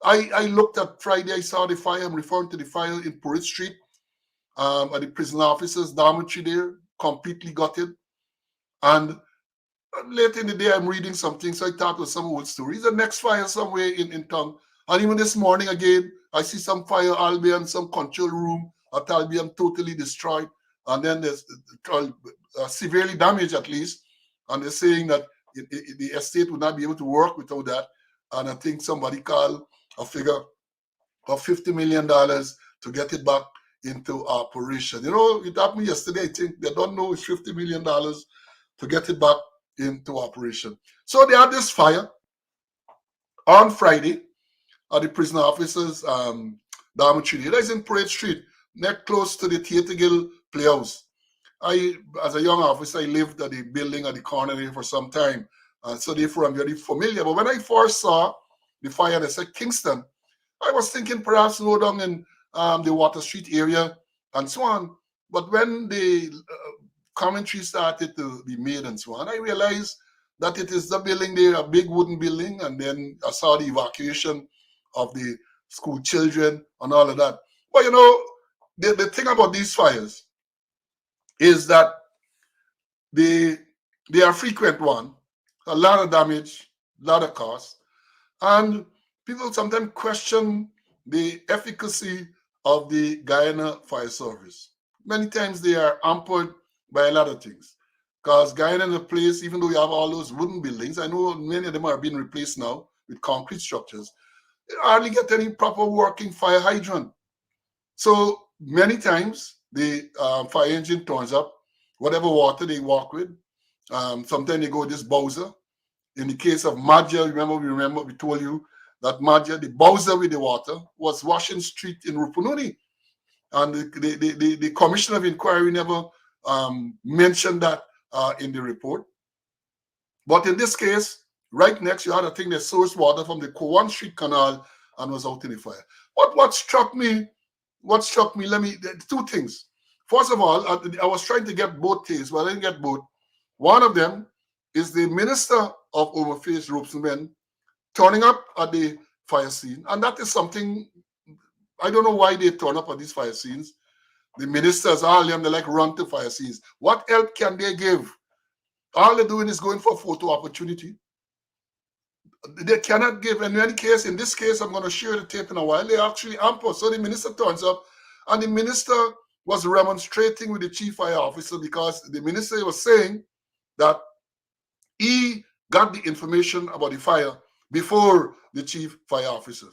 I looked at Friday, I saw the fire. I'm referring to the fire in Purritt Street at the prison officers' dormitory there, completely gutted. And late in the day, I'm reading something, so I thought it was some old stories. The next fire somewhere in town. And even this morning again, I see some fire, Albion, some control room at Albion totally destroyed. And then there's severely damaged at least. And they're saying that the estate would not be able to work without that. And I think somebody called a figure of $50 million to get it back into operation. It happened yesterday. I think they don't know it's $50 million to get it back into operation. So they had this fire on Friday at the prison officers' dormitory. That is in Parade Street, next close to the Theatre Guild Playhouse. As a young officer, I lived at the building at the corner there for some time. So therefore, I'm very familiar. But when I first saw the fire, I said Kingston, I was thinking perhaps go down in the Water Street area and so on. But when the commentary started to be made and so on, I realized that it is the building there, a big wooden building, and then I saw the evacuation of the school children and all of that. But the thing about these fires is that they they are frequent one, a lot of damage, a lot of cost, and people sometimes question the efficacy of the Guyana Fire Service. Many times they are hampered by a lot of things. Because Guyana is a place, even though you have all those wooden buildings, I know many of them are being replaced now with concrete structures. They hardly get any proper working fire hydrant. So many times the fire engine turns up, whatever water they walk with. Sometimes they go this Bowser. In the case of Madja, we told you that Madja, the Bowser with the water, was washing street in Rupununi. And the Commission of Inquiry never mentioned that in the report. But in this case, right next, you had a thing that sourced water from the Kowan Street Canal and was out in the fire. What struck me, two things. First of all, I was trying to get both things, but I didn't get both. One of them is the Minister of Home Affairs, Robson, turning up at the fire scene. And that is something, I don't know why they turn up at these fire scenes. The ministers, all of them, they like run to fire scenes. What help can they give? All they're doing is going for photo opportunity. They cannot give. And in this case, I'm going to share the tape in a while. They actually ample. So the minister turns up, and the minister was remonstrating with the chief fire officer because the minister was saying that he got the information about the fire before the chief fire officer.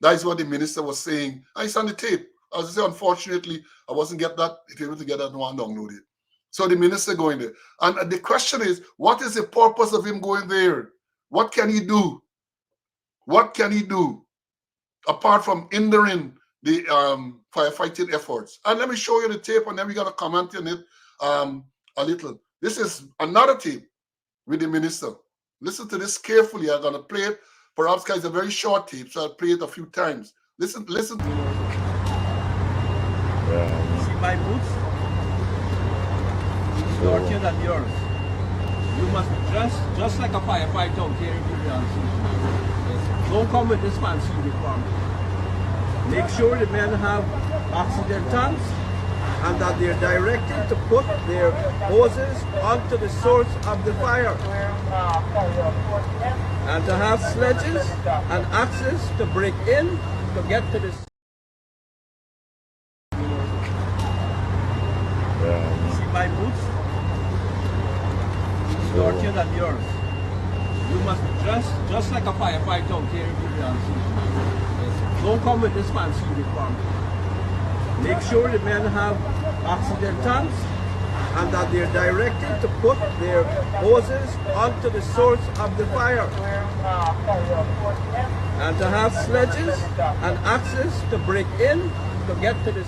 That is what the minister was saying. I saw the tape. As I say, unfortunately, I wasn't able to get that one downloaded. So the minister going there. And the question is, what is the purpose of him going there? What can he do? What can he do apart from hindering the firefighting efforts? And let me show you the tape, and then we're going to comment on it a little. This is another tape with the minister. Listen to this carefully. I'm going to play it. Perhaps it's a very short tape, so I'll play it a few times. Listen. See my boots? It's dirtier than yours. You must dress just like a firefighter out here in the Don't come with this fancy uniform. Make sure the men have oxygen tanks and that they're directed to put their hoses onto the source of the fire. And to have sledges and axes to break in to get to the See my boots? It's dirtier than yours. You must dress just like a firefighter out here in the Don't come with this fancy uniform. Make sure the men have oxygen tanks and that they're directed to put their hoses onto the source of the fire. And to have sledges and axes to break in to get to the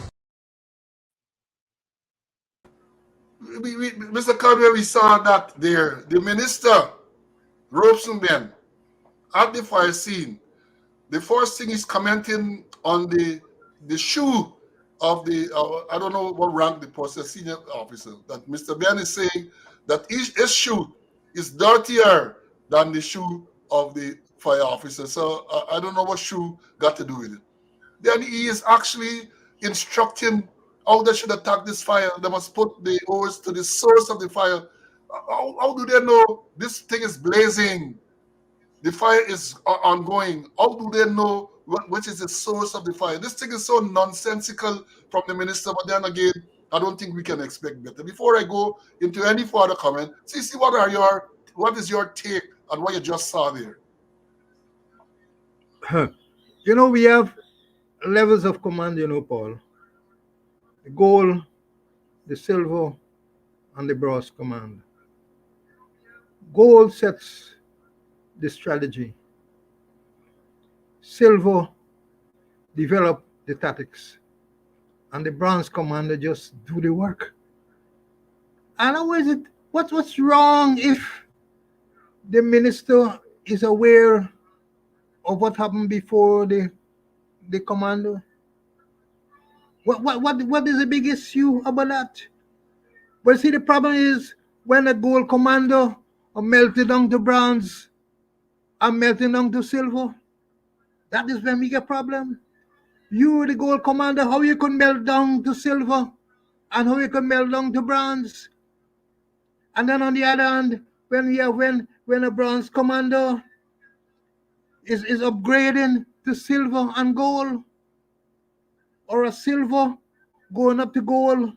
Mr. Conway, we saw that there. The minister, Robson Ben, at the fire scene, the first thing is commenting on the shoe of the, I don't know what rank the person, senior officer, that Mr. Ben is saying that his shoe is dirtier than the shoe of the fire officer. So I don't know what shoe got to do with it. Then he is actually instructing how they should attack this fire. They must put the hose to the source of the fire. How do they know this thing is blazing? The fire is ongoing. How do they know which is the source of the fire? This thing is so nonsensical from the minister, but then again, I don't think we can expect better. Before I go into any further comment, see what is your take on what you just saw there? We have levels of command, Paul. The gold, the silver, and the brass command. Gold sets the strategy. Silver develop the tactics. And the bronze commander just do the work. And how is it? What's wrong if the minister is aware of what happened before the commander? What is the big issue about that? But see, the problem is when a gold commando are melted down to bronze and melting down to silver, that is when we get problem. You, the gold commander, how you can melt down to silver and how you can melt down to bronze. And then on the other hand, when a bronze commander is upgrading to silver and gold, or a silver going up to gold,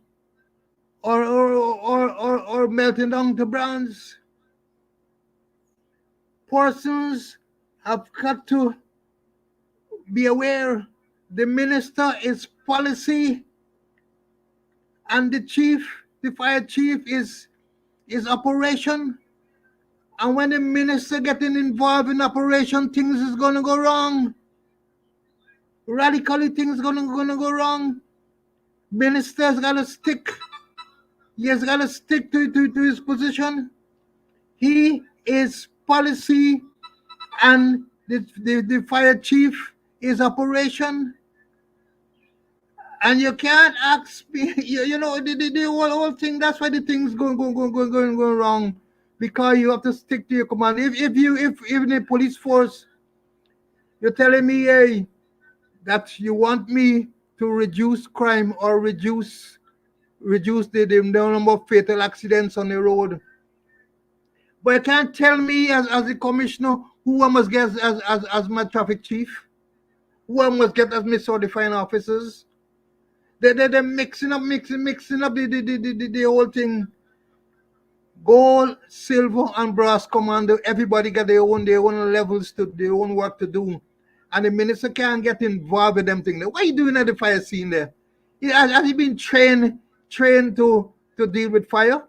or melting down to bronze, persons have got to be aware the minister is policy and the fire chief is operation. And when the minister getting involved in operation, things is gonna go wrong. Radically, things gonna go wrong. Minister's gotta stick. He has gotta stick to his position. He is policy, and the fire chief is operation. And you can't ask me, you know, the whole thing. That's why the things going wrong, because you have to stick to your command. If even the police force, you're telling me, hey, that you want me to reduce crime or reduce the number of fatal accidents on the road, but you can't tell me as the commissioner who I must get as my traffic chief, who I must get as my certifying officers. They're mixing up the whole thing. Gold, silver, and brass commando. Everybody got their own levels to their own work to do, and the minister can't get involved with them things. What are you doing at the fire scene there? Has he been trained to deal with fire,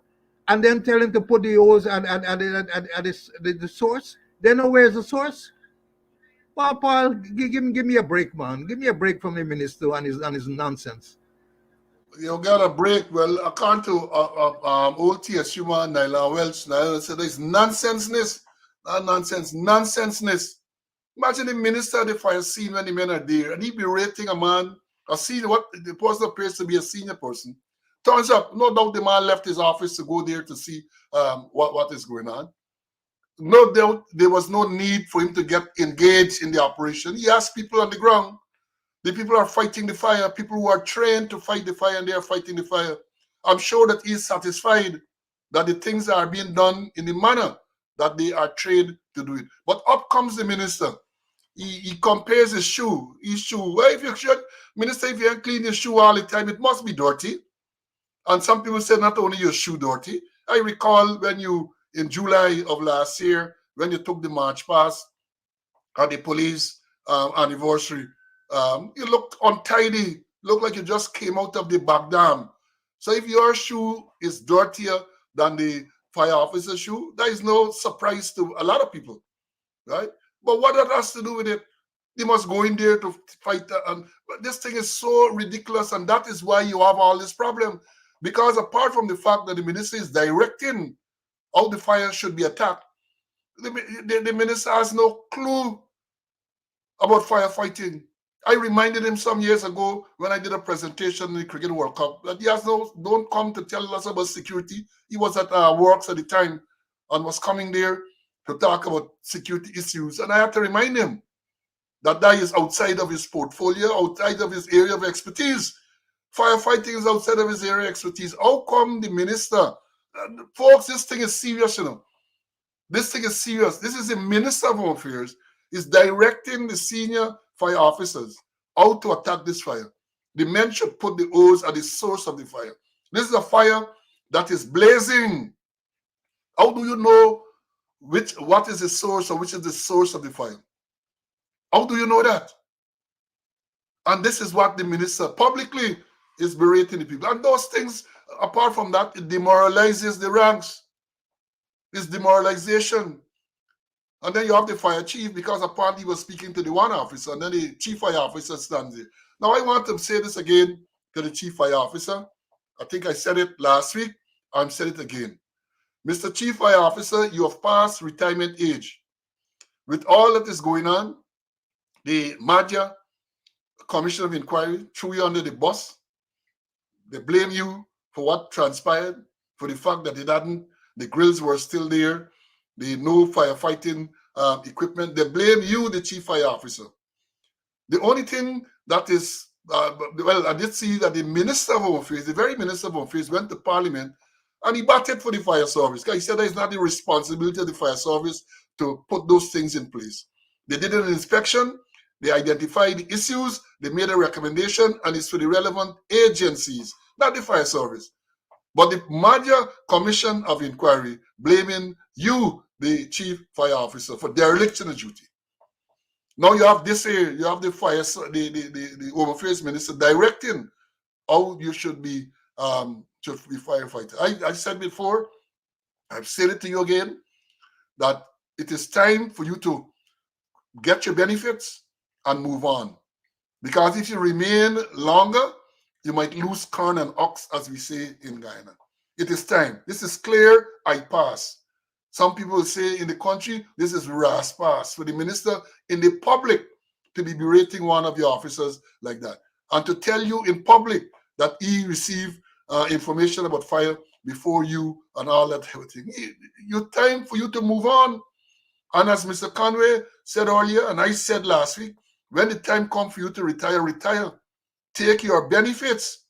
and then tell him to put the hose at the source? They know where's the source. Paul, give me a break, man. Give me a break from the minister and his nonsense. You got a break. Well, according to old TSU man, Nyla Welch, Nyla said there's nonsenseness. Not nonsense, nonsenseness. Imagine the minister of the fire scene when the men are there, and he berating a man, a senior, what the person appears to be a senior person. Turns up, no doubt the man left his office to go there to see what is going on. No doubt there was no need for him to get engaged in the operation. He asked people on the ground. The people are fighting the fire, people who are trained to fight the fire, and they are fighting the fire. I'm sure that he's satisfied that the things are being done in the manner that they are trained to do it. But up comes the minister. He compares his shoe. Well, if you should, minister, if you don't clean your shoe all the time, it must be dirty. And some people say not only your shoe dirty. I recall when you, in July of last year, when you took the march past at the police anniversary, you looked untidy, looked like you just came out of the back dam. So if your shoe is dirtier than the fire officer's shoe, that is no surprise to a lot of people, right? But what that has to do with it? They must go in there to fight. But this thing is so ridiculous, and that is why you have all this problem. Because apart from the fact that the minister is directing how the fire should be attacked, the minister has no clue about firefighting. I reminded him some years ago when I did a presentation in the Cricket World Cup that he has don't come to tell us about security. He was at Works at the time and was coming there to talk about security issues. And I had to remind him that is outside of his portfolio, outside of his area of expertise. Firefighting is outside of his area of expertise. How come the minister? Folks, this thing is serious, you know. This thing is serious. This is the Minister of Home Affairs is directing the senior fire officers how to attack this fire. The men should put the hose at the source of the fire. This is a fire that is blazing. How do you know what is the source or which is the source of the fire? How do you know that? And this is what the minister publicly is berating the people. And those things, apart from that, it demoralizes the ranks. It's demoralization. And then you have the fire chief, because apparently he was speaking to the one officer, and then the chief fire officer stands there. Now I want to say this again to the chief fire officer. I think I said it last week. I'm saying it again. Mr. Chief Fire Officer, you have passed retirement age. With all that is going on, the Madja Commission of Inquiry threw you under the bus. They blame you for what transpired. for the fact that the grills were still there, the no firefighting equipment. They blame you, the chief fire officer. The only thing that is, well, I did see that the Minister of Home Affairs, the very Minister of Home Affairs, went to Parliament and he batted for the fire service. He said that it's not the responsibility of the fire service to put those things in place. They did an inspection, they identified the issues, they made a recommendation, and it's for the relevant agencies, not the fire service. But the major commission of inquiry blaming you, the chief fire officer, for dereliction of duty. Now you have this here, you have the Home Affairs Minister directing how you should be firefighter. I said before, I've said it to you again, that it is time for you to get your benefits and move on. Because if you remain longer, you might lose corn and ox, as we say in Guyana. It is time. This is clear, I pass. Some people say in the country, this is ras pass for the minister in the public to be berating one of your officers like that. And to tell you in public that he received information about fire before you and all that everything. It's time for you to move on. And as Mr. Conway said earlier, and I said last week, when the time comes for you to retire, retire. Take your benefits.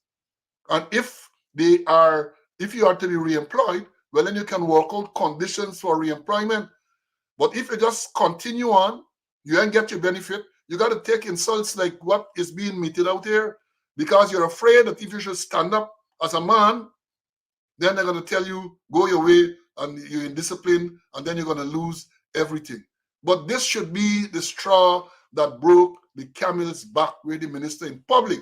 And if you are to be re-employed, well, then you can work out conditions for re-employment. But if you just continue on, you ain't get your benefit, you got to take insults like what is being meted out here, because you're afraid that if you should stand up as a man, then they're going to tell you, go your way, and you're in discipline, and then you're going to lose everything. But this should be the straw that broke the camel's back, where the minister in public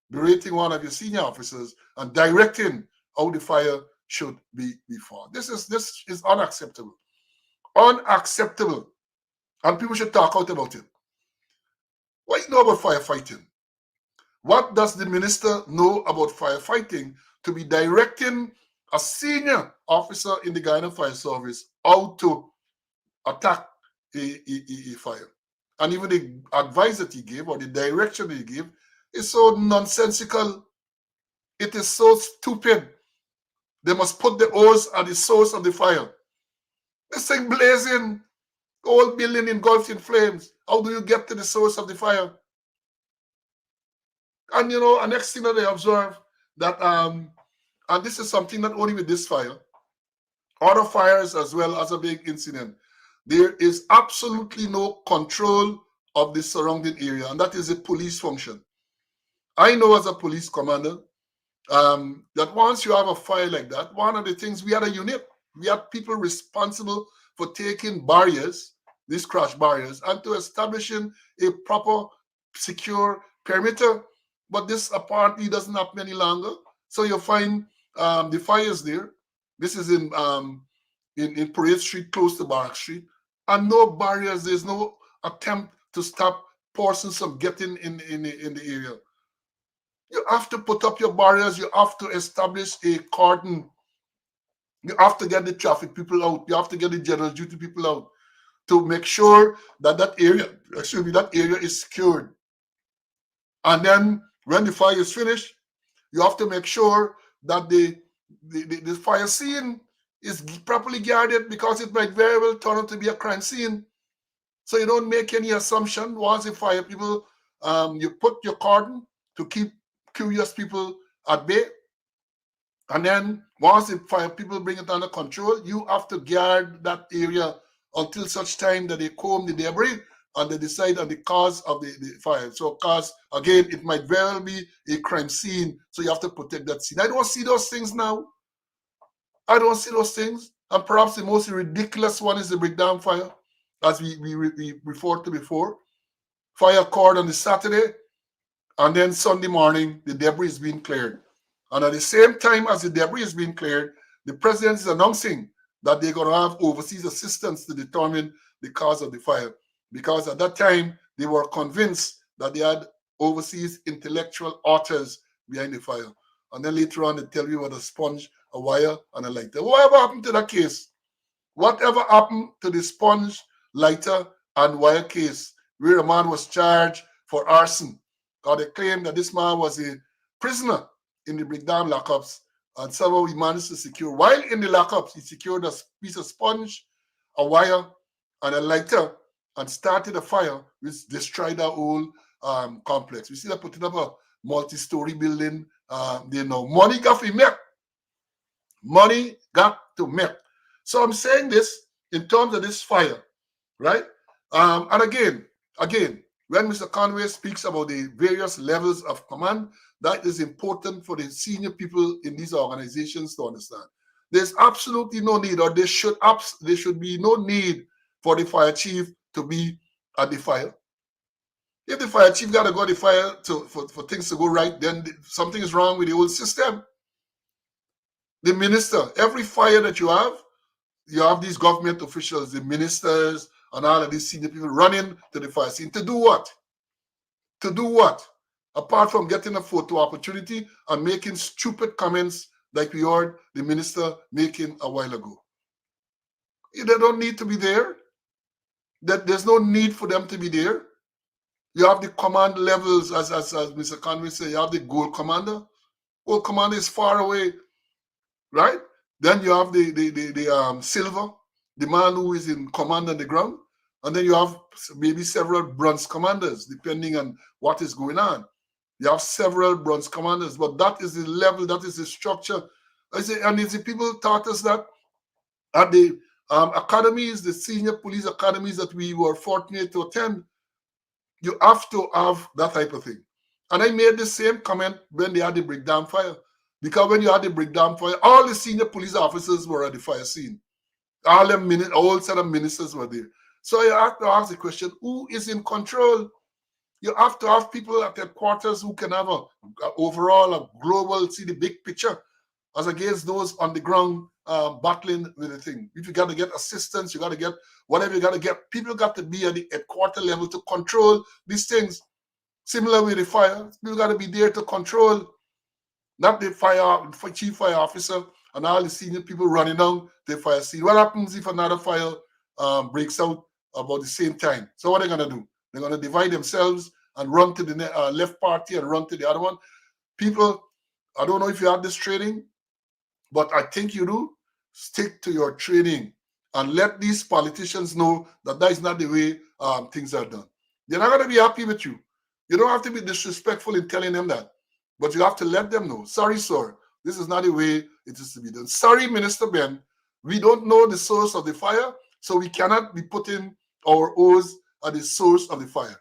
berating one of your senior officers and directing how the fire should be fought. This is unacceptable. Unacceptable. And people should talk out about it. What do you know about firefighting? What does the minister know about firefighting to be directing a senior officer in the Guyana Fire Service how to attack a fire? And even the advice that he gave or the direction that he gave is so nonsensical. It is so stupid. They must put the hose at the source of the fire. This thing blazing, the whole building engulfed in flames. How do you get to the source of the fire? And and next thing that they observe that, and this is something not only with this fire, other fires as well as a big incident. There is absolutely no control of the surrounding area, and that is a police function. I know as a police commander that once you have a fire like that, one of the things, we had a unit, we had people responsible for taking barriers, these crash barriers, and to establishing a proper, secure perimeter. But this apparently doesn't happen any longer. So you find the fires there. This is in Parade Street, close to Barrack Street, and no barriers. There's no attempt to stop persons from getting in the area. You have to put up your barriers. You have to establish a cordon. You have to get the traffic people out. You have to get the general duty people out to make sure that that area is secured. And then when the fire is finished, you have to make sure that the fire scene is properly guarded, because it might very well turn out to be a crime scene. So you don't make any assumption. Once the fire people, you put your cordon to keep curious people at bay. And then once the fire people bring it under control, you have to guard that area until such time that they comb the debris and they decide on the cause of the fire. So, cause, again, it might very well be a crime scene, so you have to protect that scene. I don't see those things now. I don't see those things. And perhaps the most ridiculous one is the breakdown fire, as we referred to before. Fire occurred on the Saturday, and then Sunday morning, the debris is being cleared. And at the same time as the debris is being cleared, the president is announcing that they're going to have overseas assistance to determine the cause of the fire. Because at that time, they were convinced that they had overseas intellectual authors behind the fire. And then later on, they tell you about a sponge, a wire, and a lighter. Whatever happened to that case? Whatever happened to the sponge, lighter, and wire case, where a man was charged for arson? Because they claimed that this man was a prisoner in the breakdown lockups, And somehow he managed to secure, while in the lockups, he secured a piece of sponge, a wire, and a lighter, and started a fire which destroyed our whole complex. We see that putting up a multi-story building. You know, money got to make. Money got to make. So I'm saying this in terms of this fire, right? And again, when Mr. Conway speaks about the various levels of command, that is important for the senior people in these organizations to understand. There's absolutely no need, or there should be no need for the fire chief to be at the fire. If the fire chief got to go to the fire for things to go right, then something is wrong with the whole system. The minister, every fire that you have these government officials, the ministers, and all of these senior people running to the fire scene. To do what? To do what? Apart from getting a photo opportunity and making stupid comments like we heard the minister making a while ago. They don't need to be there. There's no need for them to be there. You have the command levels, as Mr. Conway said, you have the gold commander. Gold commander is far away, right? Then you have the silver, the man who is in command on the ground. And then you have maybe several bronze commanders, depending on what is going on. You have several bronze commanders, but that is the level, that is the structure. And it's the people taught us that at the academies, the senior police academies that we were fortunate to attend, you have to have that type of thing. And I made the same comment when they had the breakdown fire. Because when you had the breakdown fire, all the senior police officers were at the fire scene. All set of ministers were there. So you have to ask the question, who is in control? You have to have people at headquarters who can have a global, see the big picture, as against those on the ground battling with the thing. If you got to get assistance, you got to get whatever you got to get. People got to be at the headquarter level to control these things. Similar with the fire, people got to be there to control, not the chief fire officer and all the senior people running down the fire scene. What happens if another fire breaks out about the same time? So what are they going to do? They're going to divide themselves and run to the left party and run to the other one. People, I don't know if you have this training, but I think you do. Stick to your training and let these politicians know that that is not the way things are done. They're not going to be happy with you. You don't have to be disrespectful in telling them that, but you have to let them know. Sorry, sir, this is not the way it is to be done. Sorry, Minister Ben, we don't know the source of the fire, so we cannot be putting our oars at the source of the fire.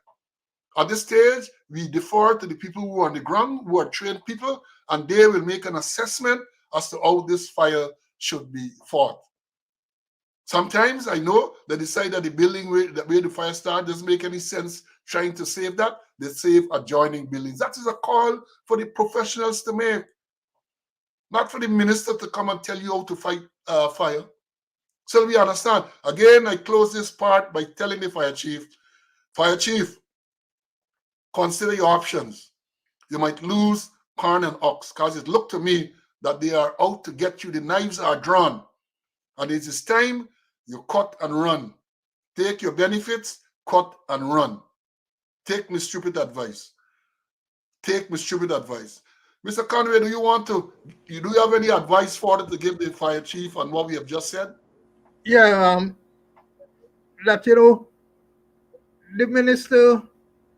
At this stage, we defer to the people who are on the ground, who are trained people, and they will make an assessment as to how this fire should be fought. Sometimes I know they decide that the building where the fire started doesn't make any sense trying to save that. They save adjoining buildings. That is a call for the professionals to make, not for the minister to come and tell you how to fight fire. So we understand. Again, I close this part by telling the fire chief, consider your options. You might lose corn and ox, because it looked to me that they are out to get you. The knives are drawn. And it is time you cut and run. Take your benefits, cut and run. Take my stupid advice. Take my stupid advice. Mr. Conway, do you have any advice for it to give the fire chief on what we have just said? Yeah, that, you know, the minister,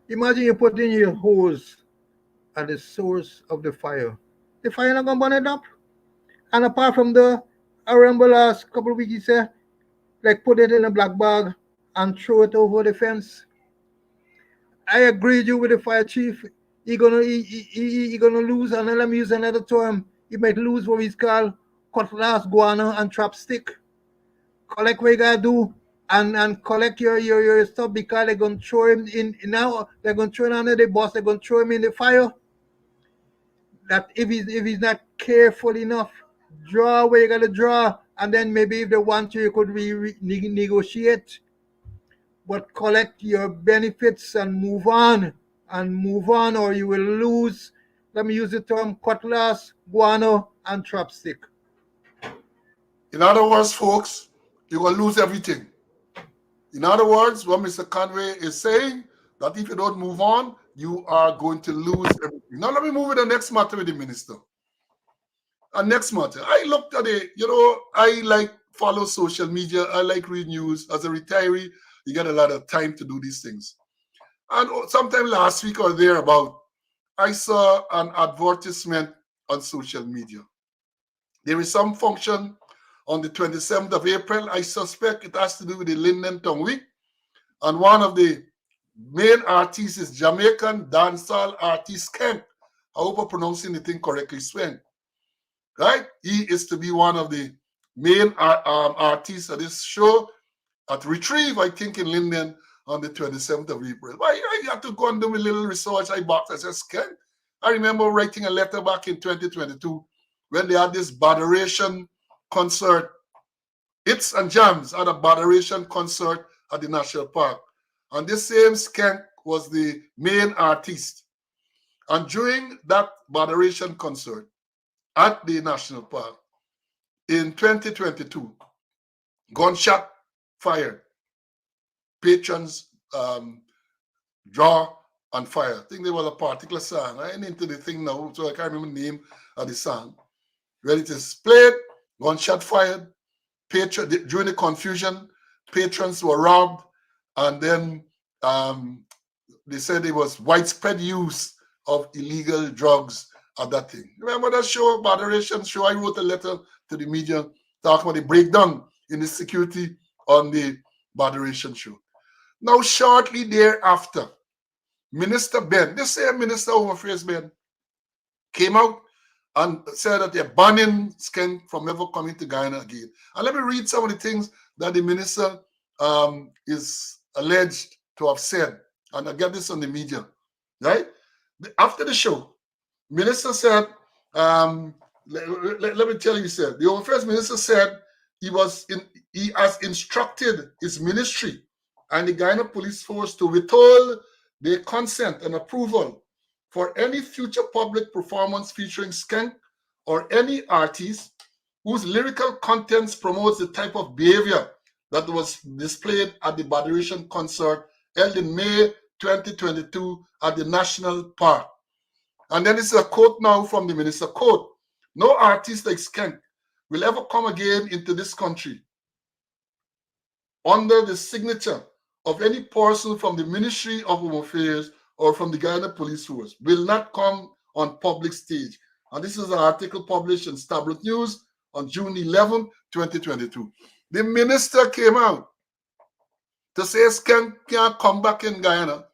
imagine you put in your hose at the source of the fire. The fire not gonna burn it up. And apart from I remember last couple of weeks he said, like, put it in a black bag and throw it over the fence. I agree with you with the fire chief. He gonna lose, and let me use another term. He might lose what he's called cutlass, guano, and trap stick. Collect what you gotta do and collect your stuff, because they're gonna throw him in now. They're gonna throw him under the bus. They're gonna throw him in the fire. That if he's not careful enough, draw where you gotta draw, and then maybe if they want to, you could negotiate. But collect your benefits and move on, or you will lose. Let me use the term cutlass, guano, and trap stick. In other words, folks, you're going to lose everything. In other words, what Mr. Conway is saying, that if you don't move on, you are going to lose everything. Now let me move to the next matter with the minister. And next matter, I looked at it, I like follow social media. I like read news. As a retiree, you get a lot of time to do these things. And sometime last week or thereabout, I saw an advertisement on social media. There is some function on the 27th of April. I suspect it has to do with the Linden Tongue Week. And one of the main artists is Jamaican dancehall artist Skank. I hope I'm pronouncing the thing correctly, Swank. Right? He is to be one of the main artists at this show at Retrieve, I think, in Linden on the 27th of April. I had to go and do my little research. I said, Skank. I remember writing a letter back in 2022 when they had this Botheration concert. Hits and Jams had a Botheration concert at the National Park. And this same Skank was the main artist. And during that Botheration concert at the National Park in 2022, gunshot fired. Patrons draw and fire. I think there was a particular song. I ain't into the thing now, so I can't remember the name of the song. When it is played, gunshot fired, during the confusion, patrons were robbed, and then they said there was widespread use of illegal drugs at that thing. Remember that show, Botheration show? I wrote a letter to the media talking about the breakdown in the security on the Botheration show. Now, shortly thereafter, Minister Ben, the same Minister Home Affairs Ben, came out and said that they're banning Skank from ever coming to Guyana again. And let me read some of the things that the minister is alleged to have said. And I get this on the media, right? After the show, minister said, let me tell you, he said, the Home Affairs Minister said he has instructed his ministry and the Guyana Police Force to withhold their consent and approval for any future public performance featuring Skank or any artist whose lyrical contents promotes the type of behavior that was displayed at the Botheration concert held in May 2022 at the National Park. And then this is a quote now from the minister, quote, "No artist like Skank will ever come again into this country under the signature of any person from the Ministry of Home Affairs or from the Guyana Police Force will not come on public stage." And this is an article published in Stablet News on June 11, 2022. The minister came out to say Skank can't come back in Guyana.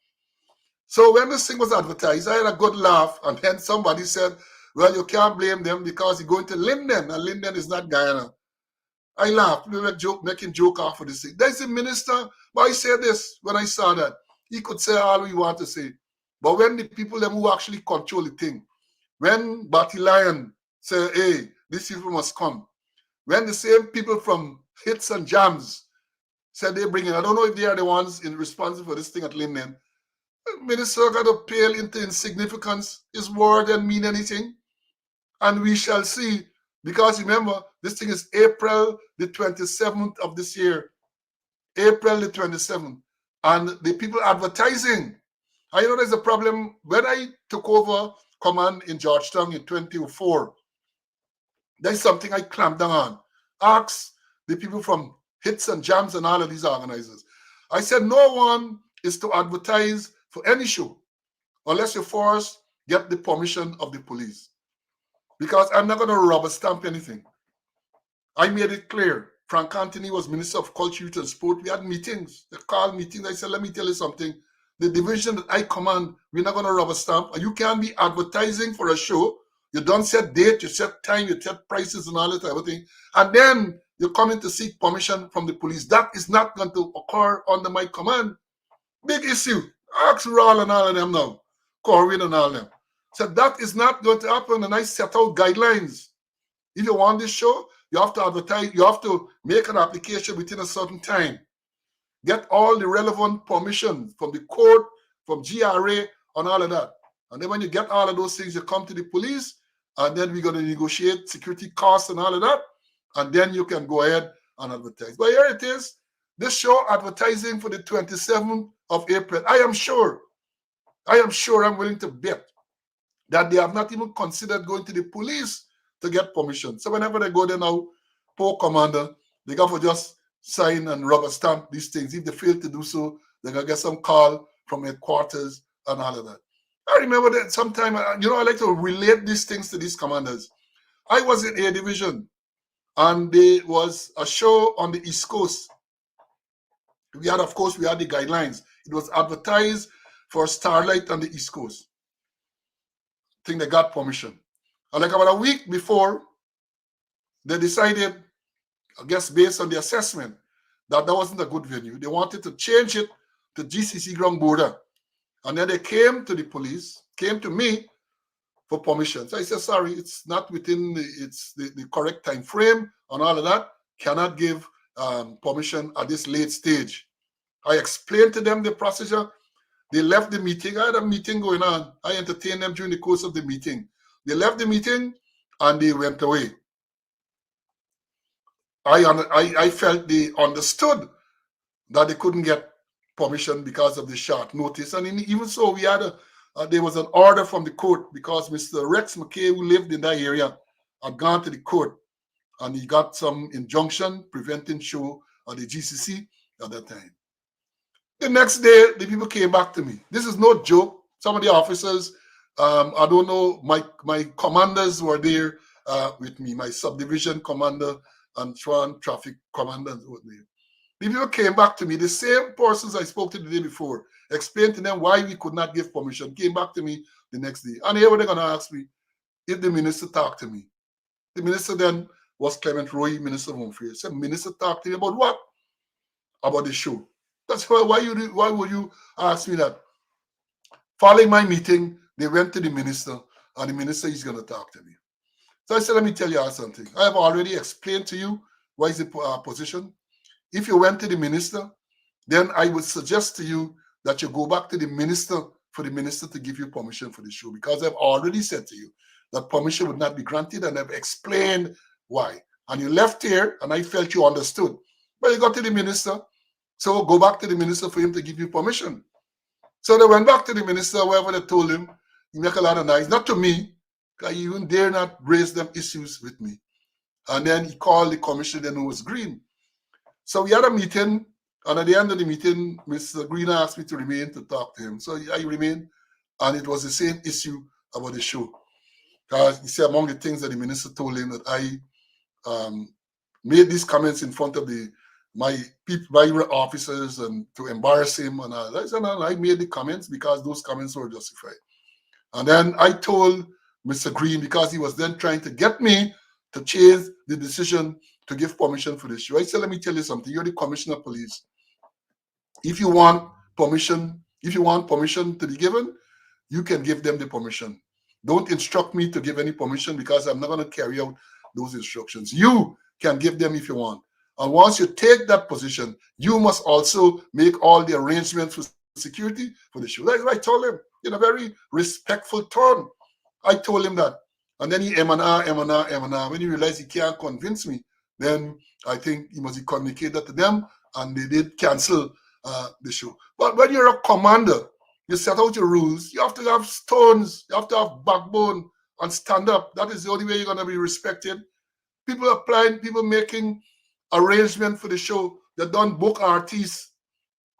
So when this thing was advertised, I had a good laugh, and then somebody said, well, you can't blame them because he's going to Linden, and Linden is not Guyana. I laughed. We were making joke off of this thing. There's the minister, but I said this when I saw that. He could say all we want to say. But when the people them who actually control the thing, when Batty Lion say, hey, these people must come. When the same people from Hits and Jams said they bring in, I don't know if they are the ones responsible for this thing at Linden. Minister got to pale into insignificance. His word doesn't mean anything. And we shall see. Because remember, this thing is April the 27th of this year. April the 27th. And the people advertising. I know there's a problem. When I took over command in Georgetown in 2004, there's something I clamped down on. Ask the people from Hits and Jams and all of these organizers. I said no one is to advertise for any show unless you first get the permission of the police. Because I'm not going to rubber stamp anything. I made it clear. Frank Anthony was Minister of Culture, Youth and Sport. We had meetings. They called meetings. I said, let me tell you something. The division that I command, we're not going to rubber stamp. And you can't be advertising for a show. You don't set date, you set time, you set prices and all that type of thing. And then you're coming to seek permission from the police. That is not going to occur under my command. Big issue. Ask Raul and all of them now. Corwin and all of them. So that is not going to happen. And I set out guidelines. If you want this show, you have to advertise. You have to make an application within a certain time. Get all the relevant permissions from the court, from GRA, and all of that. And then when you get all of those things, you come to the police, and then we're going to negotiate security costs and all of that. And then you can go ahead and advertise. But here it is. This show advertising for the 27th of April. I am sure, I'm willing to bet that they have not even considered going to the police to get permission. So whenever they go there now, poor commander, they got to just sign and rubber stamp these things. If they fail to do so, they're going to get some call from headquarters and all of that. I remember that sometime, I like to relate these things to these commanders. I was in Air Division, and there was a show on the East Coast. We had the guidelines. It was advertised for Starlight on the East Coast. I think they got permission. And like about a week before, they decided, I guess based on the assessment, that wasn't a good venue. They wanted to change it to GCC ground border. And then they came to the police, came to me for permission. So I said, sorry, it's not within the correct time frame and all of that. Cannot give permission at this late stage. I explained to them the procedure. They left the meeting. I had a meeting going on. I entertained them during the course of the meeting. They left the meeting and they went away. I felt they understood that they couldn't get permission because of the short notice. And even so, we had there was an order from the court because Mr. Rex McKay, who lived in that area, had gone to the court and he got some injunction preventing show at the GCC at that time. The next day, the people came back to me. This is no joke. Some of the officers, I don't know, my commanders were there with me, my subdivision commander and Swan traffic commanders were there. The people came back to me, the same persons I spoke to the day before, explained to them why we could not give permission, came back to me the next day. And here they're going to ask me if the minister talked to me. The minister then was Clement Roy, Minister of Home Affairs. Said, minister talked to me about what? About the show. That's why would you ask me that? Following my meeting, they went to the minister, and the minister is going to talk to me. So I said, let me tell you something. I have already explained to you what is the position. If you went to the minister, then I would suggest to you that you go back to the minister for the minister to give you permission for the show, because I've already said to you that permission would not be granted, and I've explained why. And you left here, and I felt you understood. But you got to the minister, so go back to the minister for him to give you permission. So they went back to the minister, wherever they told him, he make a lot of noise, not to me, because he even dare not raise them issues with me. And then he called the commissioner, who was Green. So we had a meeting, and at the end of the meeting, Mr. Green asked me to remain to talk to him. So I remained, and it was the same issue about the show. Because he said among the things that the minister told him that I made these comments in front of my officers and to embarrass him and all that. I said, no, I made the comments because those comments were justified. And then I told Mr. Green, because he was then trying to get me to change the decision to give permission for the show. I said, let me tell you something. You're the commissioner of police. If you want permission to be given, you can give them the permission. Don't instruct me to give any permission, because I'm not going to carry out those instructions. You can give them if you want. And once you take that position, you must also make all the arrangements for security for the show. That's what I told him in a very respectful tone. I told him that. And then he When he realized he can't convince me, then I think he must communicate that to them, and they did cancel the show. But when you're a commander, you set out your rules. You have to have stones. You have to have backbone and stand up. That is the only way you're going to be respected. People applying, people making arrangement for the show. They don't book artists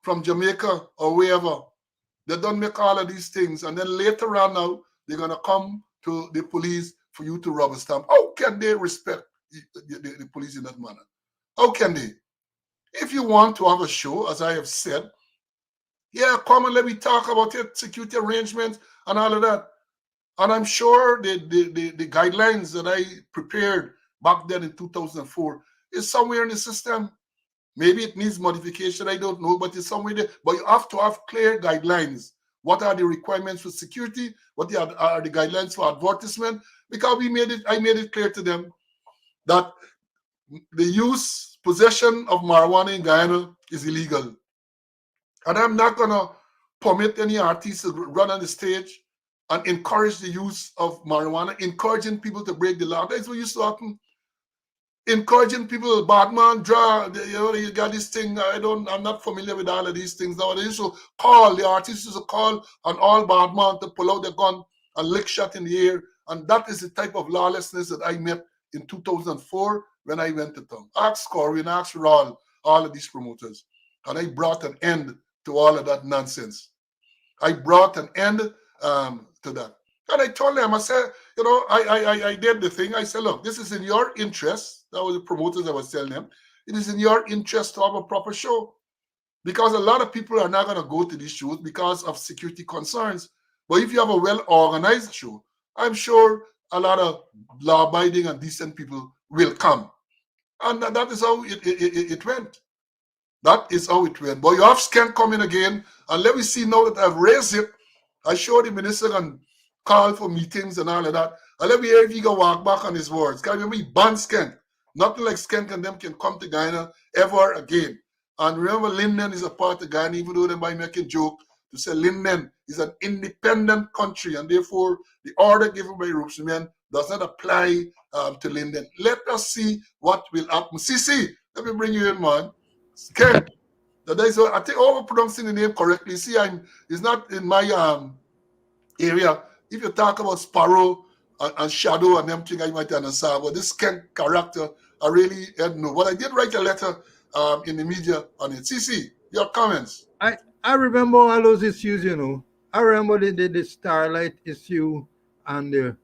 from Jamaica or wherever. They don't make all of these things. And then later on now, they're going to come to the police for you to rubber stamp. How can they respect the police in that manner? How can they? If you want to have a show, as I have said, yeah, come and let me talk about it, security arrangements and all of that. And I'm sure the guidelines that I prepared back then in 2004 is somewhere in the system. Maybe it needs modification, I don't know, but it's somewhere there. But you have to have clear guidelines. What are the requirements for security? What are the guidelines for advertisement? Because I made it clear to them that the possession of marijuana in Guyana is illegal. And I'm not going to permit any artist to run on the stage and encourage the use of marijuana, encouraging people to break the law. That's what used to happen. Encouraging people, bad man, draw, you got this thing. I'm not familiar with all of these things now. They used to call, the artists used to call on all bad man to pull out the gun and lick shot in the air And that is the type of lawlessness that I met in 2004 when I went to town. Ask Corey and ask Raul, all of these promoters. And I brought an end to all of that nonsense. I brought an end to that. And I told them, I said, I did the thing. I said, look, this is in your interest. That was the promoters I was telling them. It is in your interest to have a proper show. Because a lot of people are not going to go to these shows because of security concerns. But if you have a well-organized show, I'm sure a lot of law-abiding and decent people will come. And that is how it went. That is how it went. But you have Skank coming again, and let me see now that I've raised it. I showed the minister and call for meetings and all of that. And let me hear if he can walk back on his words. Can remember he banned Skank. Nothing like Skank and them can come to Guyana ever again. And remember, Linden is a part of Guyana, even though they might make a joke to say Linden is an independent country, and therefore the order given by Ropesman does not apply to Linden. Let us see what will happen. CC, let me bring you in, man. Ken, that is, I think overpronouncing the name correctly. See, it's not in my area. If you talk about Sparrow and Shadow and them thing, I might understand. But this Ken character, I really don't know. But I did write a letter in the media on it. CC, your comments. I remember all those issues, I remember the Starlight issue and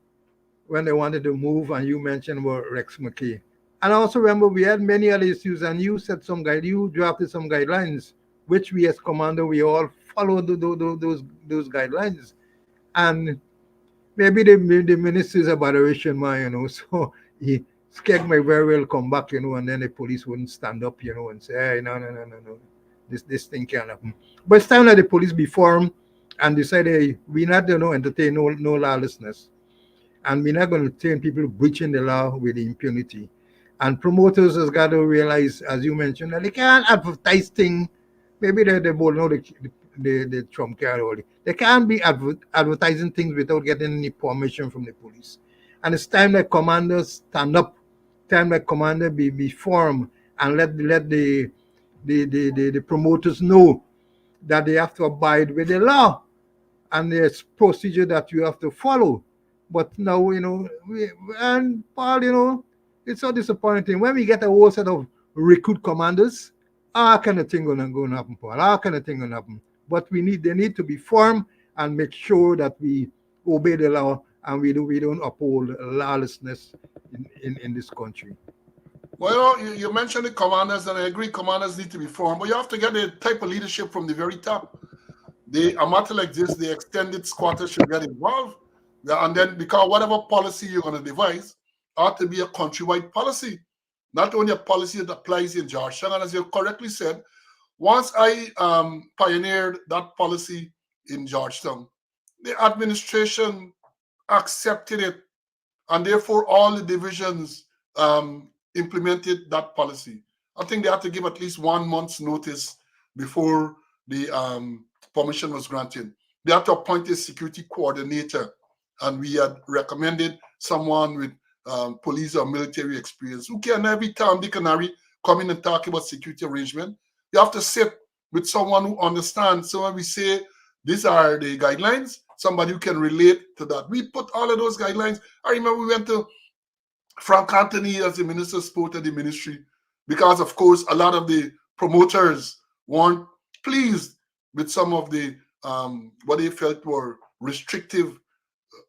when they wanted to move, and you mentioned about Rex McKay. And I also remember we had many other issues, and you said you drafted some guidelines, which we as commander, we all followed those guidelines. And maybe the minister is a moderation man, so he Skeg may very well come back, and then the police wouldn't stand up, and say, hey, no. This thing can't happen. But it's time that the police be formed and decide, hey, we're not going to entertain no lawlessness. And we're not going to turn people breaching the law with impunity. And promoters has got to realize, as you mentioned, that they can't advertise things. Maybe they both know the Trump card already. They can't be advertising things without getting any permission from the police. And it's time that commanders stand up, time that commander be formed and let the promoters know that they have to abide with the law and there's procedure that you have to follow. But now, and Paul, it's so disappointing when we get a whole set of recruit commanders. All kind of thing gonna happen, Paul. All kind of thing gonna happen. But they need to be formed and make sure that we obey the law and we don't uphold lawlessness in this country. Well, you mentioned the commanders, and I agree commanders need to be formed, but you have to get the type of leadership from the very top. A matter like this, the extended squatters should get involved. Yeah, and then because whatever policy you're going to devise ought to be a countrywide policy, not only a policy that applies in Georgetown. And as you correctly said, once I pioneered that policy in Georgetown, the administration accepted it, and therefore all the divisions implemented that policy. I think they had to give at least 1 month's notice before the permission was granted. They had to appoint a security coordinator, and we had recommended someone with police or military experience who can every time they can come in and talk about security arrangement. You have to sit with someone who understands. So when we say these are the guidelines, somebody who can relate to that. We put all of those guidelines. I remember we went to Frank Anthony as the minister spoke at the ministry because, of course, a lot of the promoters weren't pleased with some of the what they felt were restrictive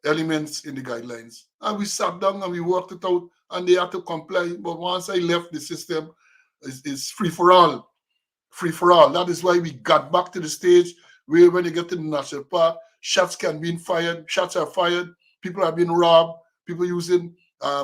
elements in the guidelines. And we sat down and we worked it out, and they had to comply. But once I left, the system is free for all. Free for all. That is why we got back to the stage where when you get to the national park, shots can be fired, shots are fired, people are being robbed, people using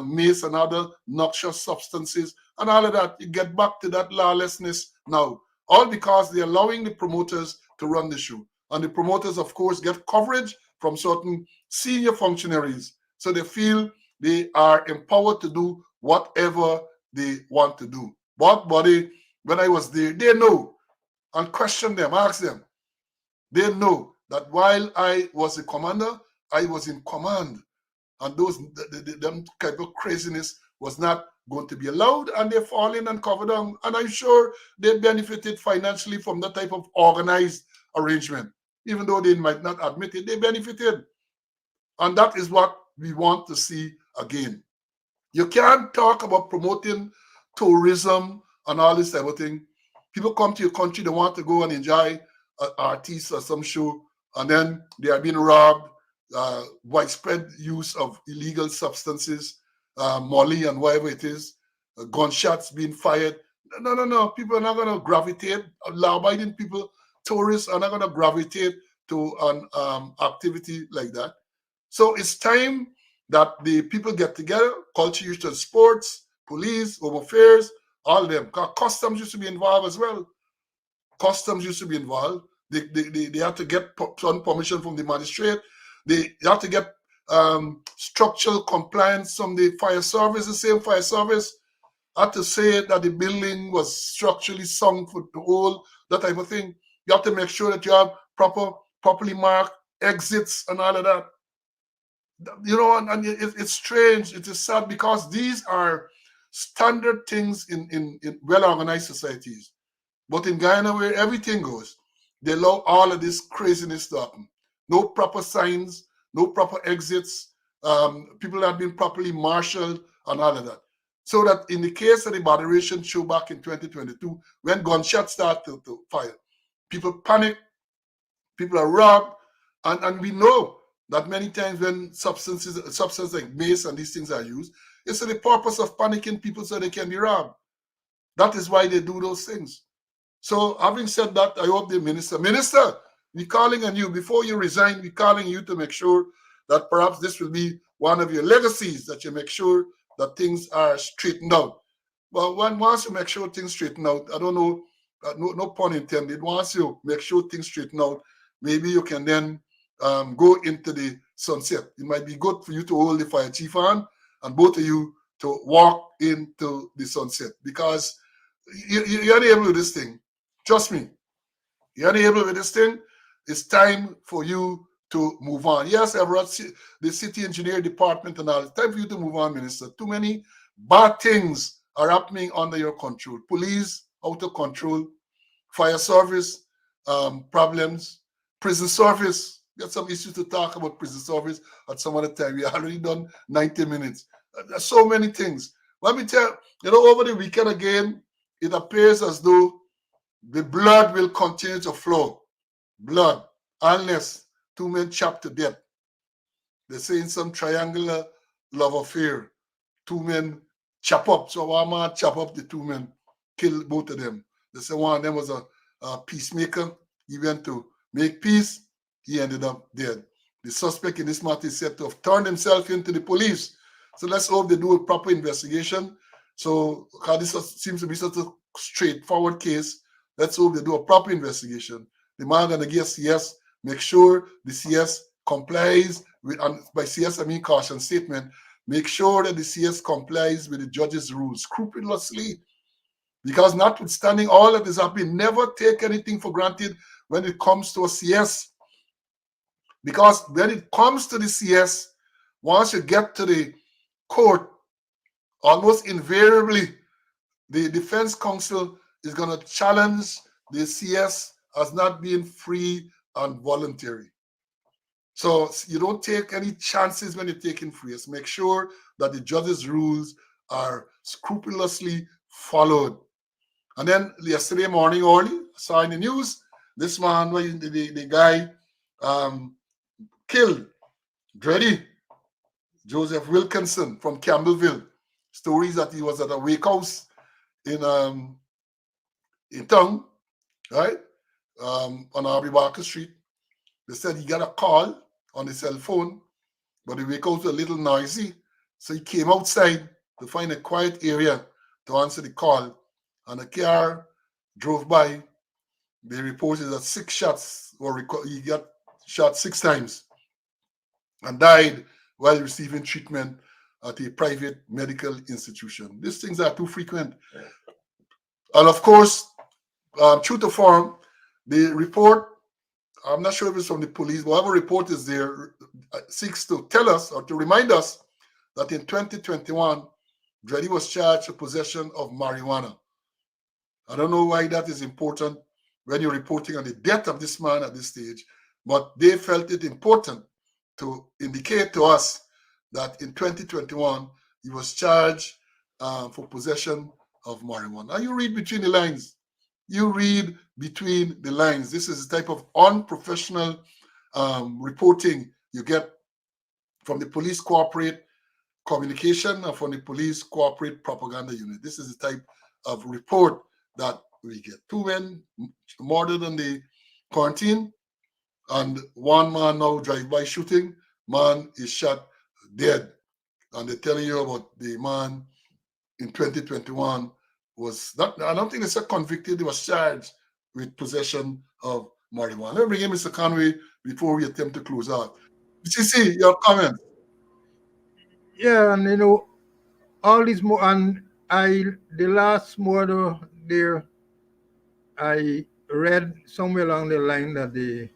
mace and other noxious substances, and all of that. You get back to that lawlessness now, all because they're allowing the promoters to run the show. And the promoters, of course, get coverage from certain senior functionaries. So they feel they are empowered to do whatever they want to do. But buddy, when I was there, they know, and question them, ask them. They know that while I was a commander, I was in command. And them type of craziness was not going to be allowed, and they fall in and cover down. And I'm sure they benefited financially from that type of organized arrangement. Even though they might not admit it, they benefited. And that is what we want to see again. You can't talk about promoting tourism and all this type of thing. People come to your country, they want to go and enjoy an artist or some show, and then they are being robbed, widespread use of illegal substances, molly and whatever it is, gunshots being fired. No. People are not going to gravitate. Law-abiding people, tourists are not going to gravitate to an activity like that. So it's time that the people get together, culture, youth and sports, police, home affairs, all of them. Customs used to be involved as well. Customs used to be involved. They had to get some permission from the magistrate. They have to get structural compliance from the fire service. The same fire service had to say that the building was structurally sound for the whole, that type of thing. You have to make sure that you have properly marked exits and all of that. You know, and it's strange. It is sad because these are standard things in well-organized societies. But in Guyana, where everything goes, they allow all of this craziness to happen. No proper signs, no proper exits. People have been properly marshaled and all of that. So that in the case of the moderation show back in 2022, when gunshots start to fire, people panic, people are robbed, and we know that many times when substances like mace and these things are used, it's for the purpose of panicking people so they can be robbed. That is why they do those things. So having said that, I hope the minister, we're calling on you, before you resign, we're calling you to make sure that perhaps this will be one of your legacies, that you make sure that things are straightened out. Well, once you make sure things straighten out, I don't know, no pun intended, once you make sure things straighten out, maybe you can then go into the sunset. It might be good for you to hold the fire chief on and both of you to walk into the sunset, because you're unable with this thing. Trust me, you're unable with this thing. It's time for you to move on. Yes, I've read the city engineer department and all. It's time for you to move on, Minister. Too many bad things are happening under your control. Police out of control, fire service problems, prison service. Got some issues to talk about prison service at some other time. We already done 90 minutes. There's so many things. Let me tell you, over the weekend again, it appears as though the blood will continue to flow. Blood, unless two men chopped to death. They say in some triangular love affair, two men chop up. So one man chop up the two men, kill both of them. They say one of them was a peacemaker. He went to make peace. He ended up dead. The suspect in this matter is said to have turned himself into the police. So let's hope they do a proper investigation. So this seems to be such a straightforward case. Let's hope they do a proper investigation. The man gonna get CS, make sure the CS complies with, and by CS I mean caution statement, make sure that the CS complies with the judge's rules scrupulously. Because notwithstanding all of this happening, never take anything for granted when it comes to a CS. Because when it comes to the CS, once you get to the court, almost invariably, the defense counsel is going to challenge the CS as not being free and voluntary. So you don't take any chances when you're taking free. Make sure that the judge's rules are scrupulously followed. And then yesterday morning early, saw in the news, this man, the guy killed Dreddy, Joseph Wilkinson from Campbellville. Stories that he was at a wake house in town, right? On Harvey Barker Street. They said he got a call on his cell phone, but the wake house was a little noisy. So he came outside to find a quiet area to answer the call. And a car drove by. They reported that 6 shots were he got shot 6 times and died while receiving treatment at a private medical institution. These things are too frequent. And of course, true to form, the report, I'm not sure if it's from the police, but whatever report is there, seeks to tell us or to remind us that in 2021, Dreddy was charged with possession of marijuana. I don't know why that is important when you're reporting on the death of this man at this stage, but they felt it important to indicate to us that in 2021 he was charged for possession of marijuana. And you read between the lines. You read between the lines. This is the type of unprofessional reporting you get from the police corporate communication and from the police corporate propaganda unit. This is the type of report that we get. 2 men murdered in the quarantine, and 1 man now drive-by shooting. Man is shot dead. And they're telling you about the man in 2021 was not, I don't think they said convicted, he was charged with possession of marijuana. Let me bring in Mr. Conway before we attempt to close out. CC, your comment. Yeah, and all these more, and the last murder there, I read somewhere along the line that they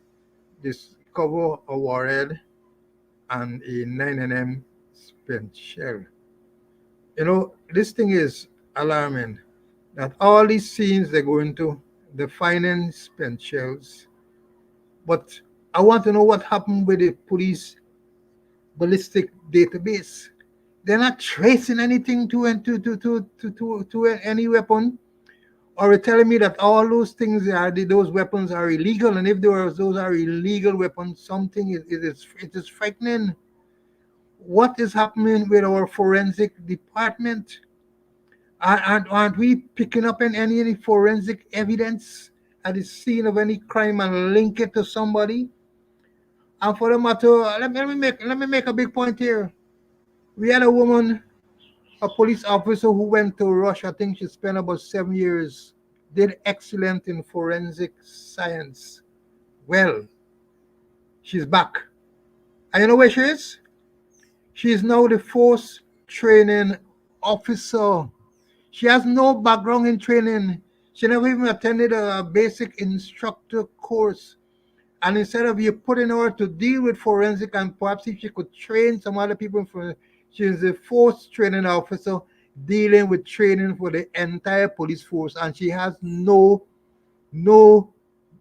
discover a warhead and a 9mm spent shell. This thing is alarming. That all these scenes they go into, the finding spent shells. But I want to know what happened with the police ballistic database. They're not tracing anything to any weapon, or you're telling me that all those things those weapons are illegal, and if those are illegal weapons, something it is frightening. What is happening with our forensic department? Aren't we picking up any forensic evidence at the scene of any crime and link it to somebody? And for the matter, let me make a big point here. We had a woman, a police officer who went to Russia. I think she spent about 7 years. Did excellent in forensic science. Well, she's back. And you know where she is? She is now the force training officer. She has no background in training. She never even attended a basic instructor course. And instead of you putting her to deal with forensic and perhaps if she could train some other people for, she is a force training officer dealing with training for the entire police force, and she has no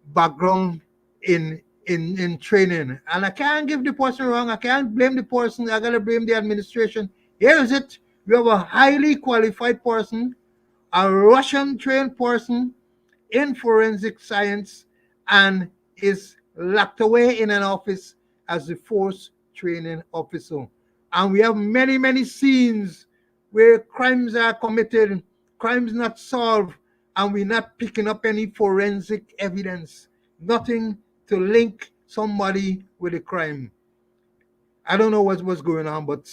background in training. And I can't give the person wrong. I can't blame the person. I gotta blame the administration. Here is it. We have a highly qualified person, a Russian trained person in forensic science, and is locked away in an office as the force training officer. And we have many scenes where crimes are committed, crimes not solved, and we're not picking up any forensic evidence, nothing to link somebody with a crime. I don't know what's going on, but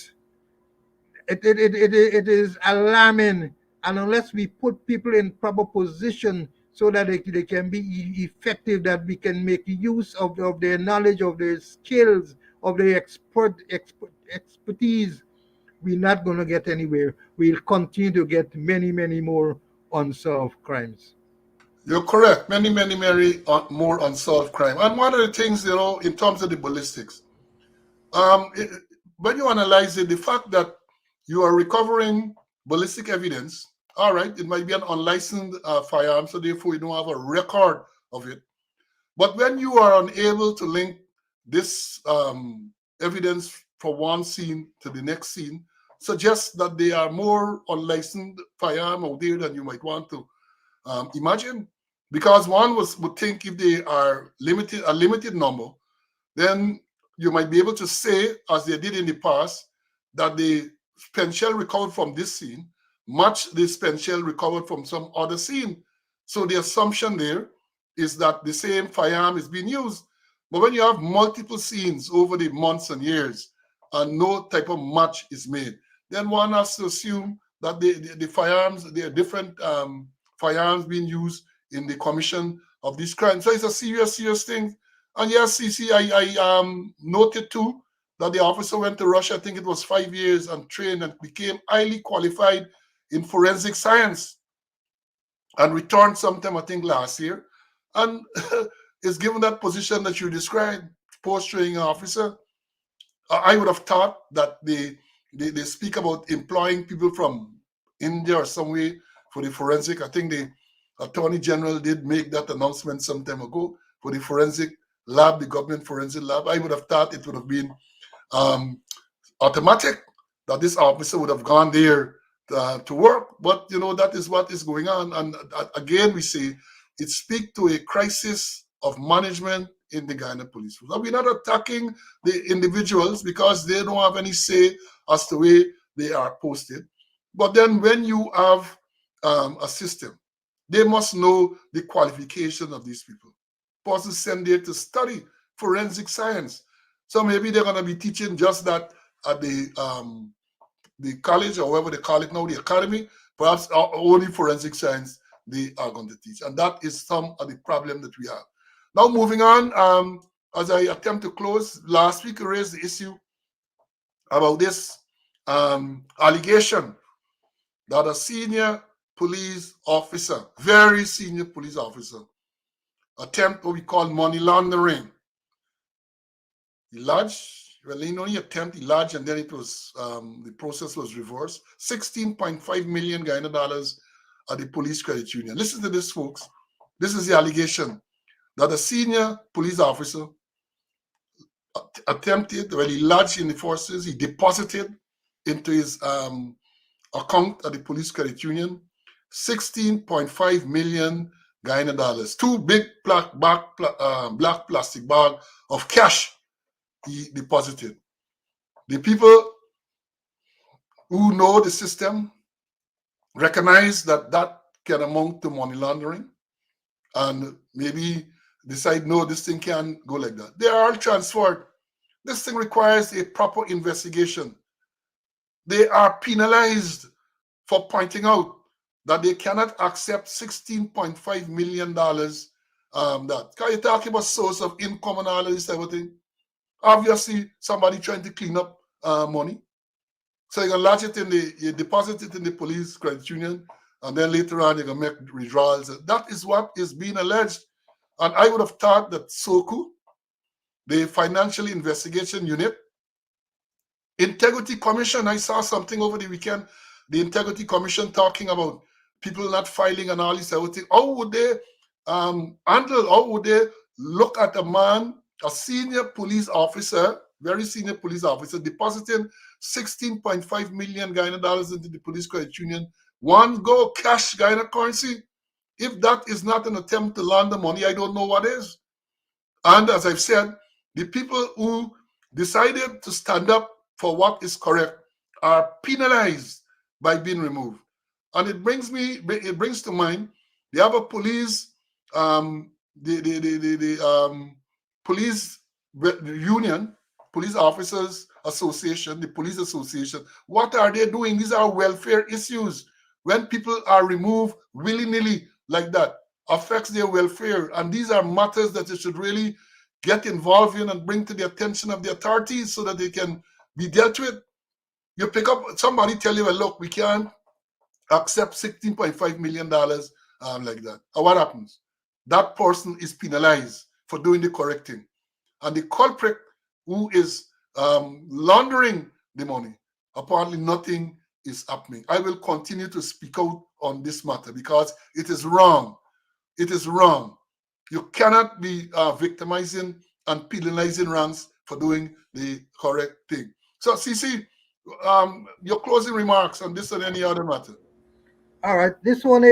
it is alarming. And unless we put people in proper position so that they can be effective, that we can make use of their knowledge, of their skills, of their expertise, we're not going to get anywhere. We'll continue to get many more unsolved crimes. You're correct. Many more unsolved crime. And one of the things, in terms of the ballistics, when you analyze it, the fact that you are recovering ballistic evidence, all right, it might be an unlicensed firearm, so therefore you don't have a record of it. But when you are unable to link this evidence from one scene to the next scene, suggests that they are more unlicensed firearm out there than you might want to imagine. Because one would think if they are a limited number, then you might be able to say, as they did in the past, that the spent shell recovered from this scene match the spent shell recovered from some other scene. So the assumption there is that the same firearm is being used. But when you have multiple scenes over the months and years and no type of match is made, then one has to assume that the firearms, there are different firearms being used in the commission of these crimes. So it's a serious thing. And yes, CC, I noted too that the officer went to Russia, I think it was 5 years, and trained and became highly qualified in forensic science and returned sometime, I think, last year. And is given that position that you described, post-training officer. I would have thought that they speak about employing people from India or somewhere for the forensic. I think the Attorney General did make that announcement some time ago for the forensic lab, the government forensic lab. I would have thought it would have been automatic that this officer would have gone there to work, but that is what is going on. And again, we say it speaks to a crisis of management in the Ghana Police Force. We're not attacking the individuals because they don't have any say as to where they are posted. But then when you have a system, they must know the qualification of these people. Persons sent there to study forensic science. So maybe they're going to be teaching just that at the college, or whatever they call it now, the academy. Perhaps only forensic science they are going to teach. And that is some of the problem that we have. Now, moving on, as I attempt to close, last week I raised the issue about this allegation that a senior police officer, very senior police officer, attempt what we call money laundering. He lodged, well, he only attempt, he lodged, and then it was, the process was reversed. 16.5 million Ghana dollars at the police credit union. Listen to this, folks. This is the allegation that a senior police officer attempted, well, he lodged in the forces, he deposited into his account at the police credit union 16.5 million Ghana dollars. Two big black plastic bag of cash he deposited. The people who know the system recognize that that can amount to money laundering and maybe decide, no, this thing can't go like that. They are all transferred. This thing requires a proper investigation. They are penalized for pointing out that they cannot accept $16.5 million. That can you talk about source of income and all of this type of thing? Obviously, somebody trying to clean up money. So you're gonna lodge it you deposit it in the police credit union, and then later on you're gonna make withdrawals. That is what is being alleged. And I would have thought that SOCU, the Financial Investigation Unit, Integrity Commission, I saw something over the weekend, the Integrity Commission talking about people not filing and all this everything. How would they handle, how would they look at a man, a senior police officer, very senior police officer, depositing 16.5 million Ghana dollars into the police credit union, one go cash Ghana currency? If that is not an attempt to launder money, I don't know what is. And as I've said, the people who decided to stand up for what is correct are penalized by being removed. And it brings to mind the other police, police union, police officers association, the police association. What are they doing? These are welfare issues. When people are removed willy-nilly like that, affects their welfare. And these are matters that they should really get involved in and bring to the attention of the authorities so that they can be dealt with. You pick up, somebody tell you, well, look, we can't accept $16.5 million like that. And what happens? That person is penalized for doing the correct thing. And the culprit who is laundering the money, apparently nothing is happening. I will continue to speak out on this matter because it is wrong. It is wrong. You cannot be victimizing and penalizing ranks for doing the correct thing. So, CC, your closing remarks on this and any other matter. All right, this one,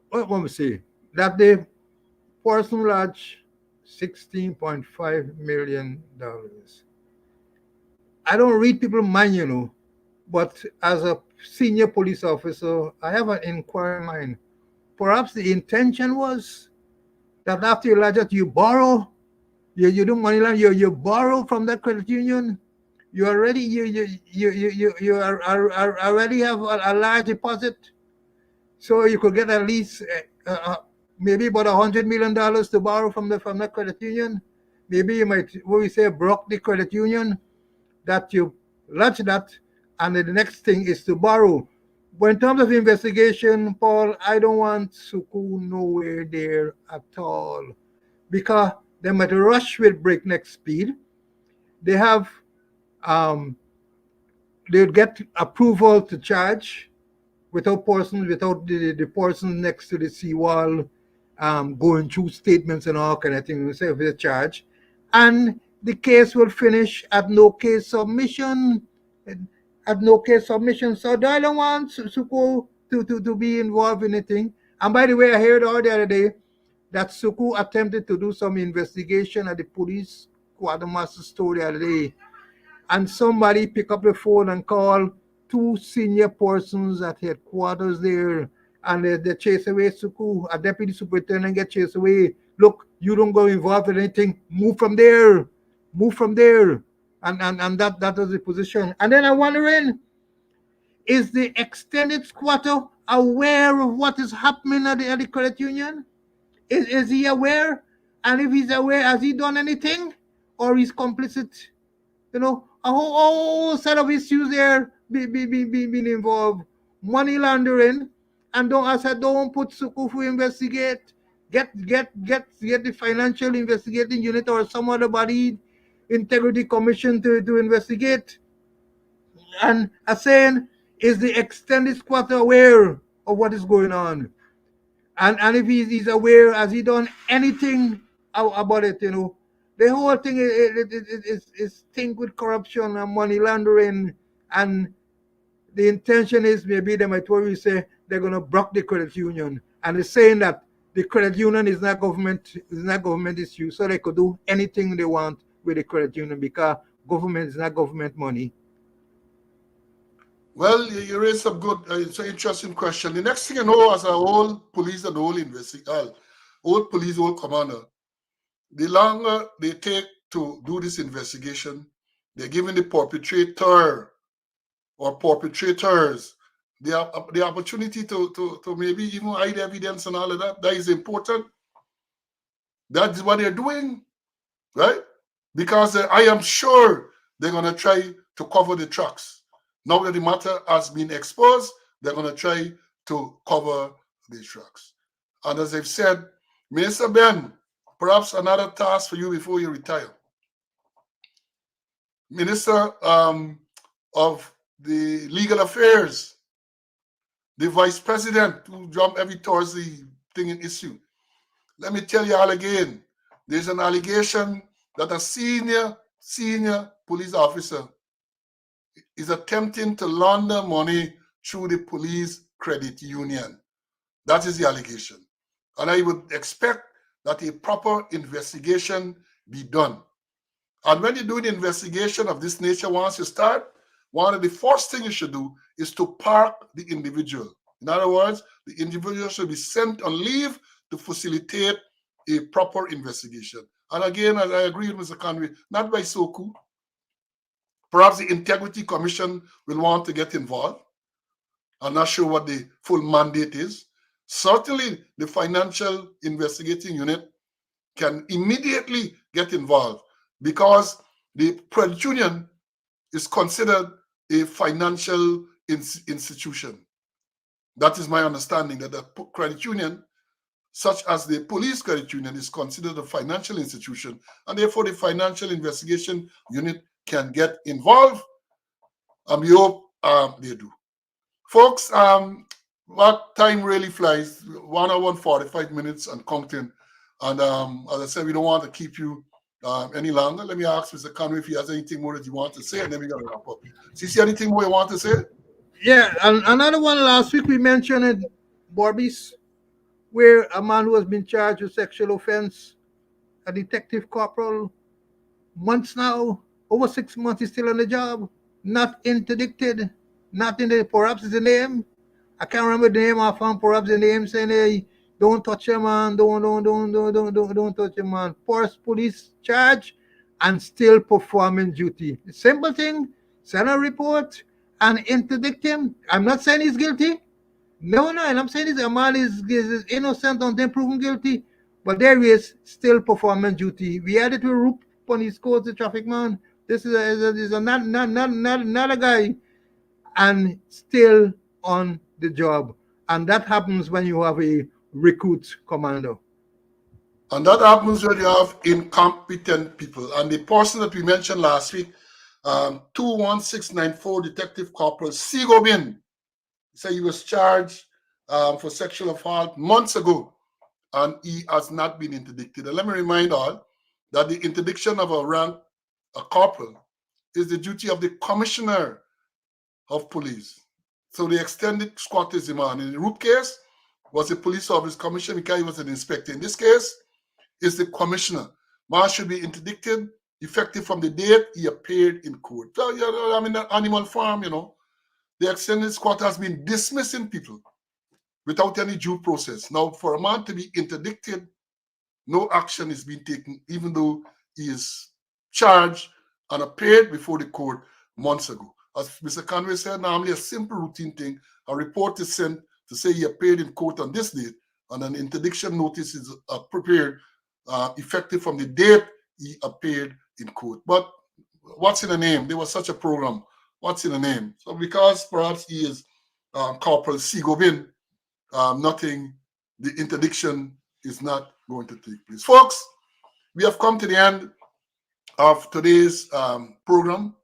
what let me see, that the person lodged $16.5 million. I don't read people's mind, but as a senior police officer, I have an inquiry mind. Perhaps the intention was that after you lodge it, you borrow, you do money line, you borrow from that credit union. You already already have a large deposit, so you could get at least maybe about $100 million to borrow from the credit union. Maybe you might, what we say, broke the credit union, that you lodge that, and the next thing is to borrow. But in terms of investigation, Paul, I don't want Suku nowhere there at all, because they might rush with breakneck speed. They have they'll get approval to charge without the person next to the seawall going through statements and all kind of things. Say if they charge, and the case will finish at no case submission. At no case submission. So I don't want Suku to be involved in anything. And by the way, I heard all the other day that Suku attempted to do some investigation at the police quartermaster store the other day, and somebody pick up the phone and call two senior persons at headquarters there, and they chase away Suku. A deputy superintendent get chased away. Look, you don't go involved in anything. Move from there. Move from there. And that was the position. And then I'm wondering, is the extended squatter aware of what is happening at the credit union? Is he aware? And if he's aware, has he done anything? Or he's complicit? You know, a whole set of issues there being involved. Money laundering, and don't, as I said, don't put Sukufu investigate. Get the financial investigating unit or some other body, integrity commission to investigate. And as saying, is the extended squatter aware of what is going on? And if he's aware, has he done anything about it? You know, the whole thing is thing with corruption and money laundering, and the intention is maybe they might worry say they're going to block the credit union, and they're saying that the credit union is not government issue, so they could do anything they want with the credit union because government is not government money. Well, you raised some good, it's an interesting question. The next thing you know, as a whole police and whole old police, old commander, the longer they take to do this investigation, they're giving the perpetrator or perpetrators the opportunity to maybe even hide evidence and all of that. That is important. That's what they're doing, right? Because I am sure they're going to try to cover the tracks. Now that the matter has been exposed, they're going to try to cover the tracks. And as I've said, Minister Ben, perhaps another task for you before you retire. Minister of the Legal Affairs, the Vice President who jump every Thursday thing in issue. Let me tell you all again, there's an allegation that a senior police officer is attempting to launder money through the police credit union. That is the allegation. And I would expect that a proper investigation be done. And when you do an investigation of this nature, once you start, one of the first things you should do is to park the individual. In other words, the individual should be sent on leave to facilitate a proper investigation. And again, as I agree with Mr. Conway, not by Soku. Perhaps the Integrity Commission will want to get involved. I'm not sure what the full mandate is. Certainly, the Financial Investigating Unit can immediately get involved because the credit union is considered a financial institution. That is my understanding, that the credit union, such as the police credit union, is considered a financial institution, and therefore the Financial Investigation Unit can get involved. We hope they do. Folks, what time really flies, 1 hour and 45 minutes and counting. And as I said, we don't want to keep you any longer. Let me ask Mr. Conway if he has anything more that you want to say, and then we're going to wrap up. See anything more you want to say? Yeah, and another one last week we mentioned it, Barbies, where a man who has been charged with sexual offense, a detective corporal, months now, over 6 months, he's still on the job, not interdicted, not in the, perhaps it's the name, I can't remember the name of him, perhaps the name saying, hey, don't touch him, man, don't touch him, man. Force police charge and still performing duty. Simple thing, send a report and interdict him. I'm not saying he's guilty. No, and I'm saying this, a man is innocent until proven guilty, but there he is, still performing duty. We had it with Roop on his court, the traffic man. This is not a guy, and still on the job. And that happens when you have a recruit commando. And that happens when you have incompetent people. And the person that we mentioned last week, 21694 Detective Corporal Sigobin, said he was charged for sexual assault months ago, and he has not been interdicted. And let me remind all that the interdiction of a rank a corporal, is the duty of the commissioner of police. So the extended squad is demand. In the Root case, was the police office commissioner because he was an inspector. In this case, is the commissioner. Man should be interdicted effective from the date he appeared in court. So, I'm in an animal farm, The extended squad has been dismissing people without any due process. Now, for a man to be interdicted, no action is being taken, even though he is charged and appeared before the court months ago. As Mr. Conway said, normally a simple routine thing. A report is sent to say he appeared in court on this date, and an interdiction notice is prepared effective from the date he appeared in court. But what's in the name? There was such a program. What's in the name? So because perhaps he is Corporal Sigobin, nothing, the interdiction is not going to take place. Folks, we have come to the end of today's program.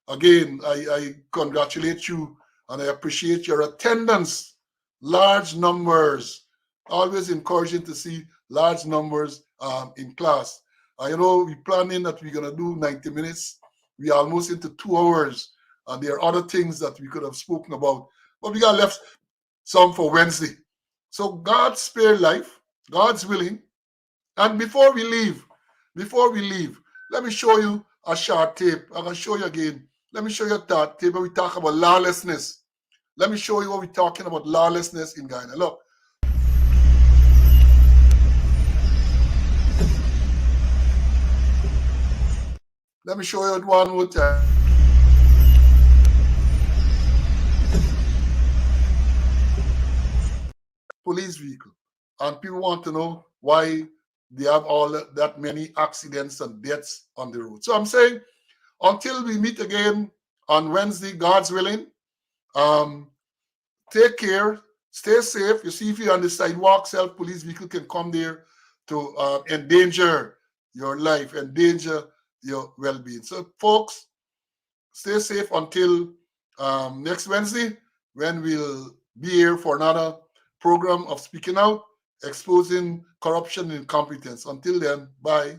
Again, I congratulate you and I appreciate your attendance. Large numbers, always encouraging to see large numbers in class. We're planning that we're going to do 90 minutes. We're almost into 2 hours, and there are other things that we could have spoken about, but we got left some for Wednesday. So God spare life, God's willing. And before we leave, let me show you a short tape. I'm going to show you again. Let me show you that tape where we talk about lawlessness. Let me show you what we're talking about lawlessness in Guyana. Look. Let me show you it one more time. Police vehicle. And people want to know why they have all that many accidents and deaths on the road. So I'm saying, until we meet again on Wednesday, God's willing, take care, stay safe. You see, if you're on the sidewalk, self-police vehicle can come there to endanger your life, endanger your well-being. So, folks, stay safe until next Wednesday, when we'll be here for another program of Speaking Out, exposing corruption and incompetence. Until then, bye.